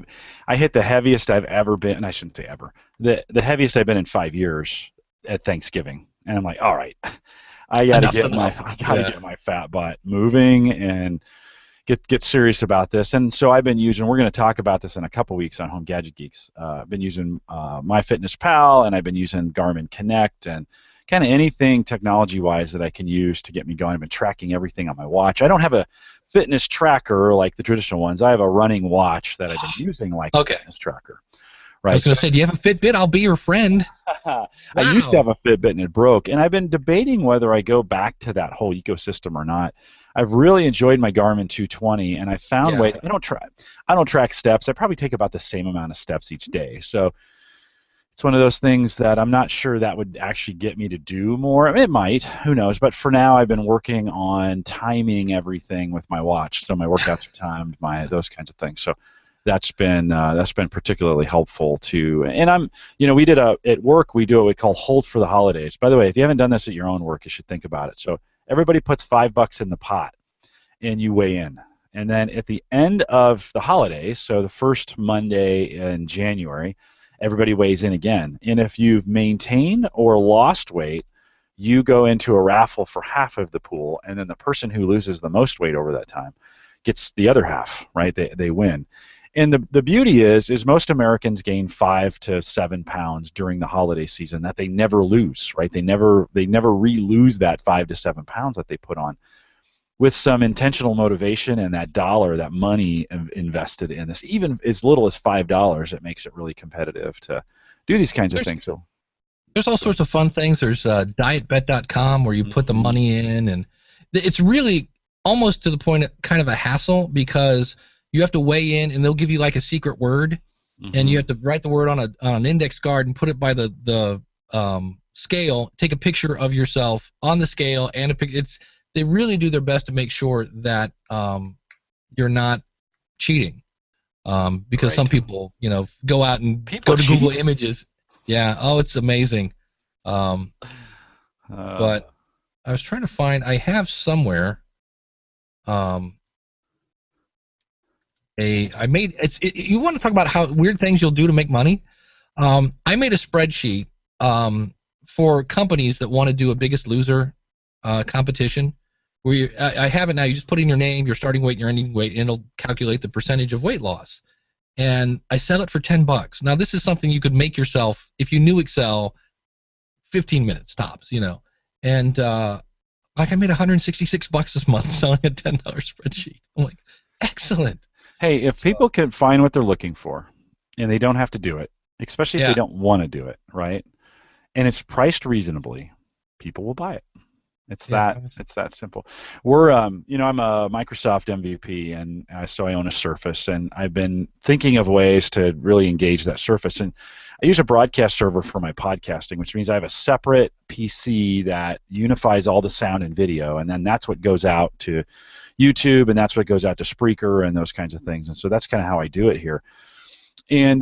Speaker 3: hit the heaviest I've ever been, and I shouldn't say ever. The heaviest I've been in 5 years at Thanksgiving, and I'm like, all right, I gotta get my fat butt moving and get serious about this. And so I've been using. We're going to talk about this in a couple weeks on Home Gadget Geeks. I've been using MyFitnessPal, and I've been using Garmin Connect and kind of anything technology-wise that I can use to get me going. I've been tracking everything on my watch. I don't have a fitness tracker like the traditional ones. I have a running watch that I've been using like a fitness tracker. Right.
Speaker 1: I was going to say, do you have a Fitbit? I'll be your friend.
Speaker 3: I used to have a Fitbit and it broke, and I've been debating whether I go back to that whole ecosystem or not. I've really enjoyed my Garmin 220, and I found ways. I don't track steps. I probably take about the same amount of steps each day. So it's one of those things that I'm not sure that would actually get me to do more. I mean, it might, who knows? But for now, I've been working on timing everything with my watch, so my workouts are timed, those kinds of things. So that's been particularly helpful too. And we did at work, we do what we call hold for the holidays. By the way, if you haven't done this at your own work, you should think about it. So everybody puts $5 in the pot, and you weigh in. And then at the end of the holidays, so the first Monday in January, everybody weighs in again. And if you've maintained or lost weight, you go into a raffle for half of the pool, and then the person who loses the most weight over that time gets the other half, right? They win. And the beauty is most Americans gain 5 to 7 pounds during the holiday season that they never lose, right? They never re-lose that 5 to 7 pounds that they put on. With some intentional motivation and that money invested in this, even as little as $5, it makes it really competitive to do these kinds of things. So
Speaker 1: there's all sorts of fun things. There's dietbet.com where you put the money in, and it's really almost to the point of kind of a hassle because you have to weigh in, and they'll give you like a secret word, and you have to write the word on an index card and put it by the scale. Take a picture of yourself on the scale and a picture. They really do their best to make sure that you're not cheating, because some people, go out and go to Google Images. Yeah. Oh, it's amazing. But I was trying to find. I have somewhere. You want to talk about how weird things you'll do to make money? I made a spreadsheet for companies that want to do a Biggest Loser competition. Where I have it now. You just put in your name, your starting weight, and your ending weight, and it'll calculate the percentage of weight loss. And I sell it for $10. Now this is something you could make yourself if you knew Excel. 15 minutes tops, And I made $166 this month selling a $10 spreadsheet. I'm like, excellent.
Speaker 3: Hey, if people can find what they're looking for, and they don't have to do it, especially if they don't want to do it, right? And it's priced reasonably, people will buy it. It's that simple. We're I'm a Microsoft MVP, and so I own a Surface, and I've been thinking of ways to really engage that Surface. And I use a broadcast server for my podcasting, which means I have a separate PC that unifies all the sound and video, and then that's what goes out to YouTube, and that's what goes out to Spreaker and those kinds of things. And so that's kind of how I do it here. And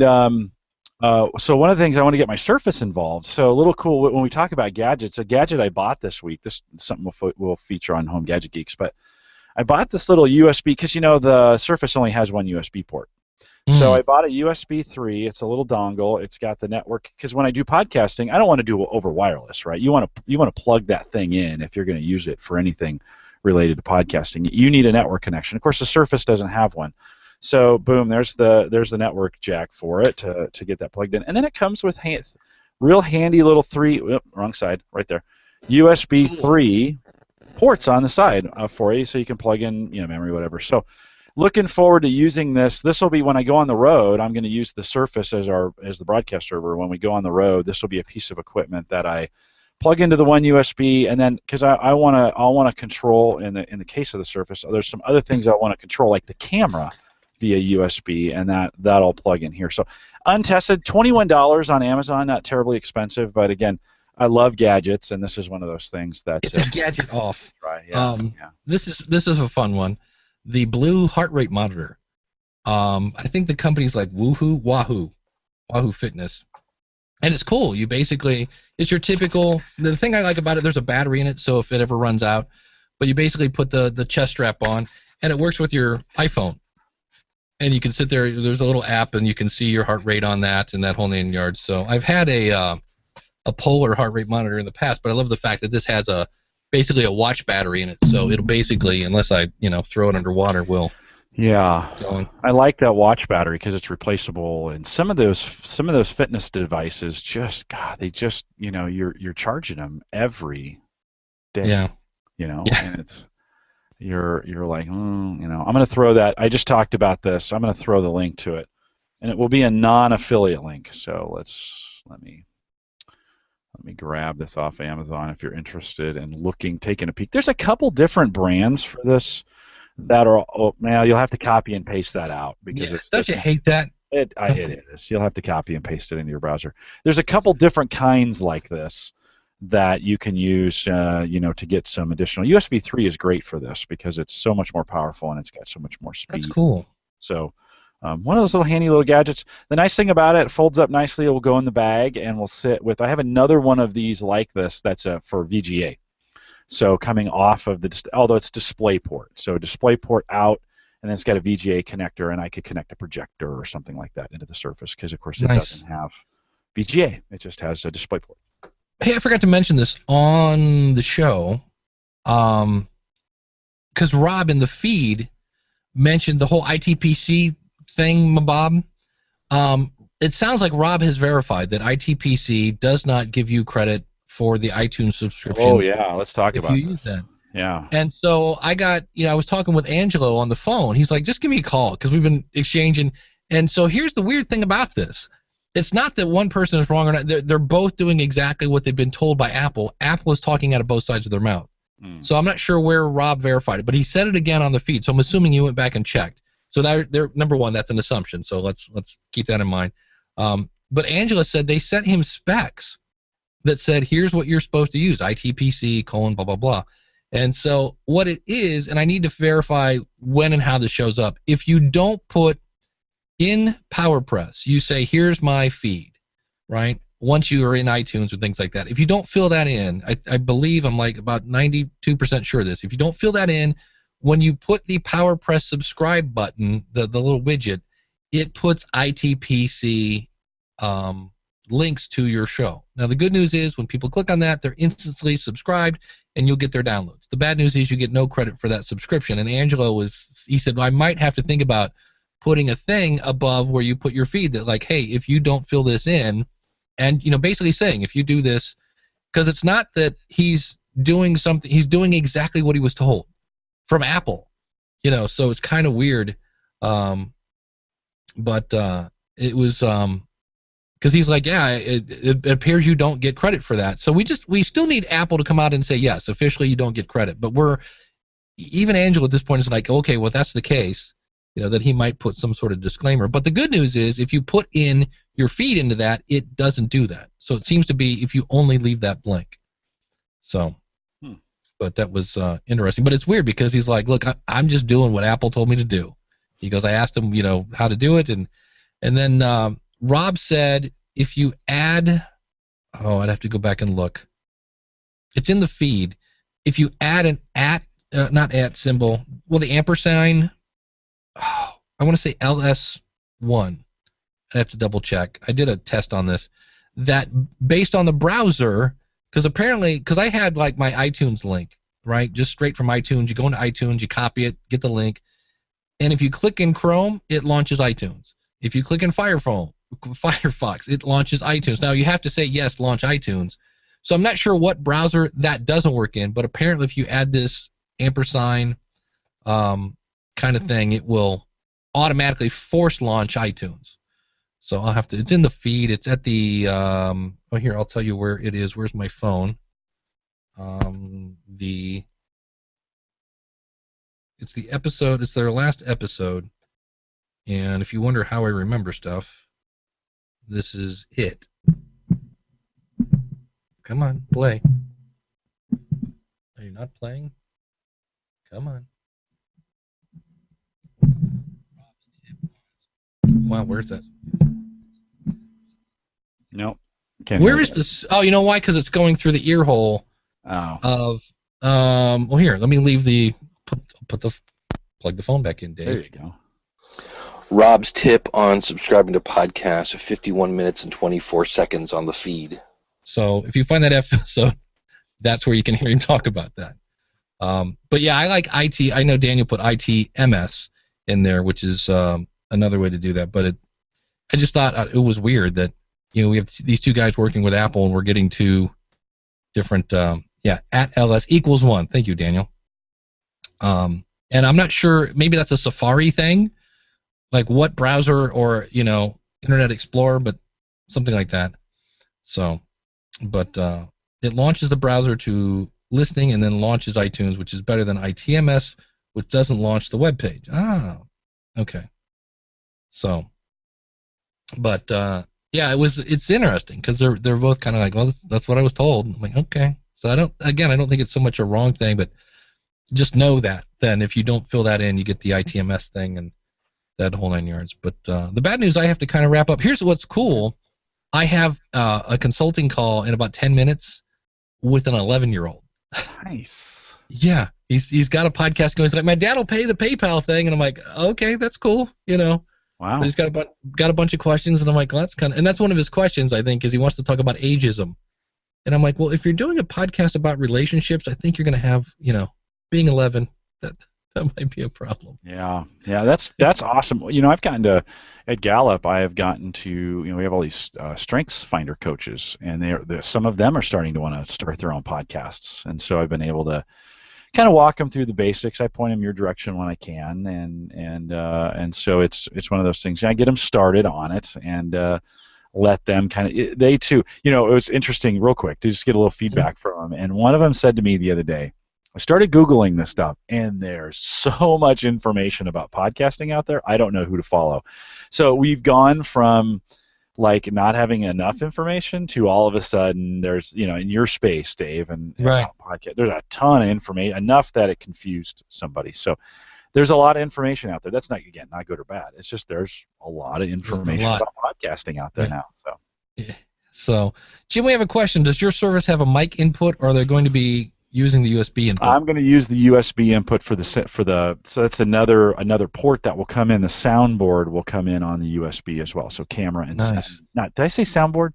Speaker 3: so one of the things I want to get my Surface involved. So a little cool when we talk about gadgets. A gadget I bought this week. This is something we'll feature on Home Gadget Geeks. But I bought this little USB because the Surface only has one USB port. So I bought a USB 3. It's a little dongle. It's got the network because when I do podcasting, I don't want to do it over wireless, right? You want to plug that thing in if you're going to use it for anything related to podcasting. You need a network connection. Of course, the Surface doesn't have one. So boom, there's the network jack for it to get that plugged in, and then it comes with real handy little wrong side right there, USB 3 ports on the side for you, so you can plug in memory, whatever. So looking forward to using this. This will be when I go on the road. I'm going to use the Surface as the broadcast server. When we go on the road, this will be a piece of equipment that I plug into the one USB, and then because I want to control in the case of the Surface, there's some other things I want to control like the camera via USB, and that'll plug in here. So untested, $21 on Amazon, not terribly expensive, but again, I love gadgets, and this is one of those things that
Speaker 1: it's a gadget off.
Speaker 3: Right. Yeah.
Speaker 1: This is a fun one. The Blue heart rate monitor. I think the company's like Wahoo Fitness, and it's cool. You basically, it's your typical. The thing I like about it, there's a battery in it, so if it ever runs out, but you basically put the chest strap on, and it works with your iPhone. And you can sit there. There's a little app, and you can see your heart rate on that, and that whole 9 yards. So I've had a Polar heart rate monitor in the past, but I love the fact that this has basically a watch battery in it. So it'll basically, unless I throw it underwater, will.
Speaker 3: Yeah, I like that watch battery because it's replaceable, and some of those fitness devices you're charging them every day.
Speaker 1: Yeah.
Speaker 3: And it's you're like, I'm going to throw that. I just talked about this. I'm going to throw the link to it, and it will be a non-affiliate link. So let me grab this off Amazon if you're interested in taking a peek. There's a couple different brands for this that are. Oh, now you'll have to copy and paste that out because
Speaker 1: don't you hate that?
Speaker 3: It is. You'll have to copy and paste it into your browser. There's a couple different kinds like this that you can use, to get some additional. USB 3 is great for this because it's so much more powerful and it's got so much more speed.
Speaker 1: That's cool.
Speaker 3: So. One of those handy little gadgets. The nice thing about it folds up nicely. It will go in the bag and will sit with. I have another one of these like this that's for VGA. So coming off of although it's DisplayPort. So DisplayPort out, and then it's got a VGA connector, and I could connect a projector or something like that into the Surface because, of course, it doesn't have VGA. It just has a DisplayPort.
Speaker 1: Hey, I forgot to mention this on the show, because Rob in the feed mentioned the whole ITPC thing, Bob. It sounds like Rob has verified that ITPC does not give you credit for the iTunes subscription.
Speaker 3: Oh yeah, let's talk about
Speaker 1: if you use that.
Speaker 3: Yeah.
Speaker 1: And so I was talking with Angelo on the phone. He's like, just give me a call because we've been exchanging. And so here's the weird thing about this. It's not that one person is wrong or not. They're both doing exactly what they've been told by Apple. Apple is talking out of both sides of their mouth. So I'm not sure where Rob verified it, but he said it again on the feed. So I'm assuming you went back and checked. So they're number one, that's an assumption. So let's keep that in mind. But Angela said they sent him specs that said, here's what you're supposed to use, ITPC, blah, blah, blah. And so what it is, and I need to verify when and how this shows up, if you don't put in PowerPress, you say, here's my feed, right? Once you are in iTunes or things like that. If you don't fill that in, I believe I'm like about 92% sure of this. If you don't fill that in, when you put the PowerPress subscribe button, the little widget, it puts ITPC links to your show. Now, the good news is when people click on that, they're instantly subscribed, and you'll get their downloads. The bad news is you get no credit for that subscription. And Angelo he said, well, I might have to think about putting a thing above where you put your feed that, like, hey, if you don't fill this in, and basically saying if you do this, because it's not that he's doing something, he's doing exactly what he was told from Apple, so it's kind of weird, but it was because he's like, yeah, it appears you don't get credit for that. So we still need Apple to come out and say, yes, officially you don't get credit, but even Angelo at this point is like, okay, well, if that's the case, that he might put some sort of disclaimer. But the good news is if you put in your feed into that, it doesn't do that. So it seems to be if you only leave that blank. So. But that was interesting. But it's weird because he's like, look, I'm just doing what Apple told me to do. He goes, I asked him, how to do it. And then Rob said if you add, I'd have to go back and look. It's in the feed. If you add an not at symbol, well, the ampersand, I want to say LS1. I have to double check. I did a test on this. That based on the browser, because I had like my iTunes link, right? Just straight from iTunes. You go into iTunes, you copy it, get the link, and if you click in Chrome, it launches iTunes. If you click in Firefox, it launches iTunes. Now you have to say yes, launch iTunes. So I'm not sure what browser that doesn't work in, but apparently if you add this ampersand kind of thing, it will automatically force launch iTunes. So I'll have to. It's in the feed. It's at the. Here, I'll tell you where it is. Where's my phone? It's the episode. It's their last episode. And if you wonder how I remember stuff, this is it. Come on, play. Are you not playing? Come on. Wow, where's that?
Speaker 3: Nope.
Speaker 1: Where is this? Oh, you know why? Because it's going through the ear hole of. Well, here, let me leave the. Plug the phone back in, Dave.
Speaker 3: There you go.
Speaker 7: Rob's tip on subscribing to podcasts of 51 minutes and 24 seconds on the feed.
Speaker 1: So if you find that episode, that's where you can hear him talk about that. But yeah, I like IT. I know Daniel put ITMS in there, which is another way to do that. But I just thought it was weird that we have these two guys working with Apple and we're getting two different. At LS equals 1. Thank you, Daniel. And I'm not sure. Maybe that's a Safari thing, like what browser or Internet Explorer, but something like that. So, but it launches the browser to listening and then launches iTunes, which is better than ITMS, which doesn't launch the web page. Ah, okay. So, but it's interesting because they're both kind of like, well, that's what I was told. I'm like, okay. So I don't think it's so much a wrong thing, but just know that then if you don't fill that in, you get the ITMS thing and that whole 9 yards. But the bad news, I have to kind of wrap up. Here's what's cool. I have a consulting call in about 10 minutes with an 11-year-old.
Speaker 3: Nice.
Speaker 1: Yeah, he's got a podcast going. He's like, my dad will pay the PayPal thing, and I'm like, okay, that's cool. Wow. But he's got a bunch of questions, and I'm like, well, that's one of his questions, I think, is he wants to talk about ageism. And I'm like, well, if you're doing a podcast about relationships, I think you're going to have, being 11, that might be a problem.
Speaker 3: Yeah, that's awesome. I've gotten to at Gallup. I have gotten to we have all these Strengths Finder coaches, and some of them are starting to want to start their own podcasts, and so I've been able to kind of walk them through the basics. I point them your direction when I can, and so it's one of those things. I get them started on it, and let them they too. It was interesting. Real quick, to just get a little feedback from them, and one of them said to me the other day, I started Googling this stuff, and there's so much information about podcasting out there, I don't know who to follow. So we've gone from, like, not having enough information to all of a sudden there's, in your space, Dave, and
Speaker 1: right.
Speaker 3: Podcast, there's a ton of information, enough that it confused somebody. So there's a lot of information out there. That's not good or bad. It's just there's a lot of information about podcasting out there now. So.
Speaker 1: Yeah. So, Jim, we have a question. Does your service have a mic input, or are they going to be using the USB input?
Speaker 3: I'm going to use the USB input so that's another port that will come in. The soundboard will come in on the USB as well. So camera and
Speaker 1: nice.
Speaker 3: Did I say soundboard?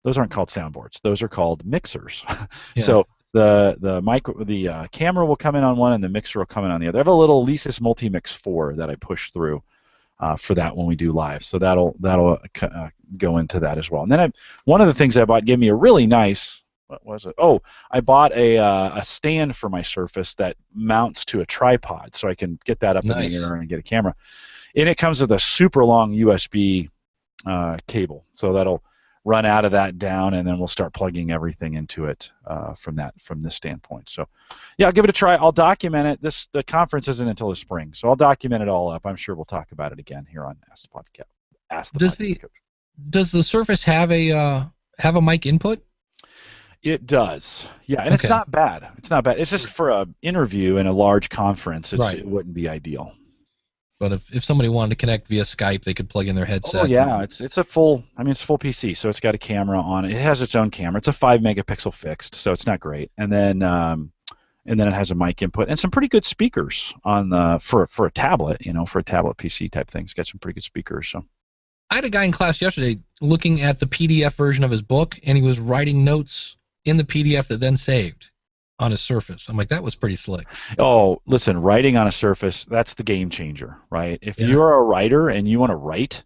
Speaker 3: Those aren't called soundboards. Those are called mixers.
Speaker 1: Yeah.
Speaker 3: So the camera will come in on one and the mixer will come in on the other. I have a little Alesis Multimix 4 that I push through for that when we do live. So that'll go into that as well. And then one of the things I bought gave me a really nice. What was it? Oh, I bought a stand for my Surface that mounts to a tripod, so I can get that up in the air and get a camera. And it comes with a super long USB cable, so that'll run out of that down, and then we'll start plugging everything into it from this standpoint. So, yeah, I'll give it a try. I'll document it. The conference isn't until the spring, so I'll document it all up. I'm sure we'll talk about it again here on Ask the Podcast.
Speaker 1: Does the Surface have a mic input?
Speaker 3: It does, yeah, and It's not bad. It's just for an interview in a large conference, it wouldn't be ideal.
Speaker 1: But if somebody wanted to connect via Skype, they could plug in their headset.
Speaker 3: Oh yeah, it's a full PC, so it's got a camera on it. It has its own camera. It's a 5-megapixel fixed, so it's not great. And then it has a mic input and some pretty good speakers on for a tablet, for a tablet PC type thing. It's got some pretty good speakers. So.
Speaker 1: I had a guy in class yesterday looking at the PDF version of his book, and he was writing notes in the PDF that then saved on his Surface. I'm like, that was pretty slick.
Speaker 3: Oh, listen, writing on a Surface, that's the game changer, right? If you're a writer and you want to write,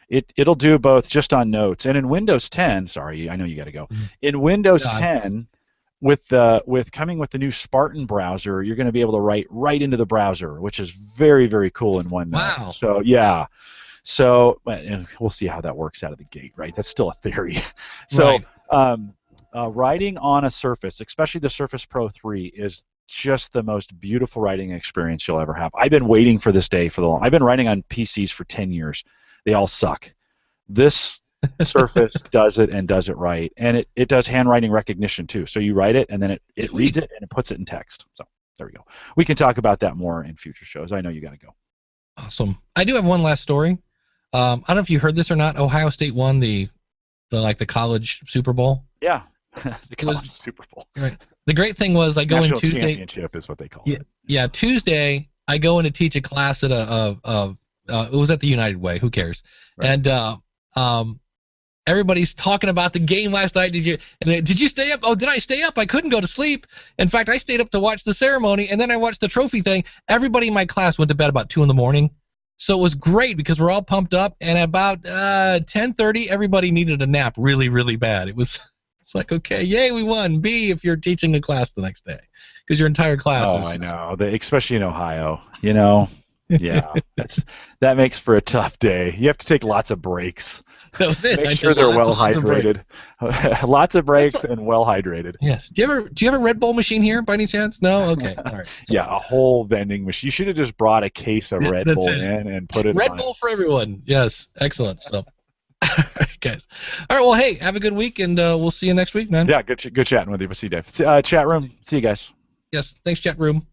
Speaker 3: it'll do both just on notes. And in Windows 10, sorry, I know you got to go. In Windows 10, with coming with the new Spartan browser, you're going to be able to write right into the browser, which is very, very cool in OneNote.
Speaker 1: Wow.
Speaker 3: So, yeah. So we'll see how that works out of the gate, right? That's still a theory. So, right. Writing on a Surface, especially the Surface Pro 3, is just the most beautiful writing experience you'll ever have. I've been waiting for this day I've been writing on PCs for 10 years. They all suck. This Surface does it and does it right, and it does handwriting recognition too. So you write it, and then it reads it and it puts it in text. So there we go. We can talk about that more in future shows. I know you got to go.
Speaker 1: Awesome. I do have one last story. I don't know if you heard this or not. Ohio State won the college Super Bowl.
Speaker 3: Yeah, the college Super Bowl.
Speaker 1: Right. The great thing was I go in Tuesday.
Speaker 3: Championship is what they call it.
Speaker 1: Yeah, Tuesday I go in to teach a class at it was at the United Way. Who cares? Right. And everybody's talking about the game last night. Did you stay up? Oh, did I stay up? I couldn't go to sleep. In fact, I stayed up to watch the ceremony, and then I watched the trophy thing. Everybody in my class went to bed about 2 a.m. So it was great because we're all pumped up, and about 10:30, everybody needed a nap really, really bad. It's like, okay, yay, we won. B, if you're teaching a class the next day, because your entire class.
Speaker 3: Oh, I know. Especially in Ohio, you know. Yeah, that makes for a tough day. You have to take lots of breaks.
Speaker 1: That was it.
Speaker 3: Make sure they're well hydrated. Lots of breaks and well hydrated.
Speaker 1: Yes. Do you have a Red Bull machine here by any chance? No. Okay. All right.
Speaker 3: Yeah, a whole vending machine. You should have just brought a case of Red Bull in and put it.
Speaker 1: Red Bull for everyone. Yes. Excellent. So, all right, guys. All right. Well, hey, have a good week, and we'll see you next week, man.
Speaker 3: Yeah. Good chatting with you. We'll see you, Dave. Chat room. See you guys.
Speaker 1: Yes. Thanks, chat room.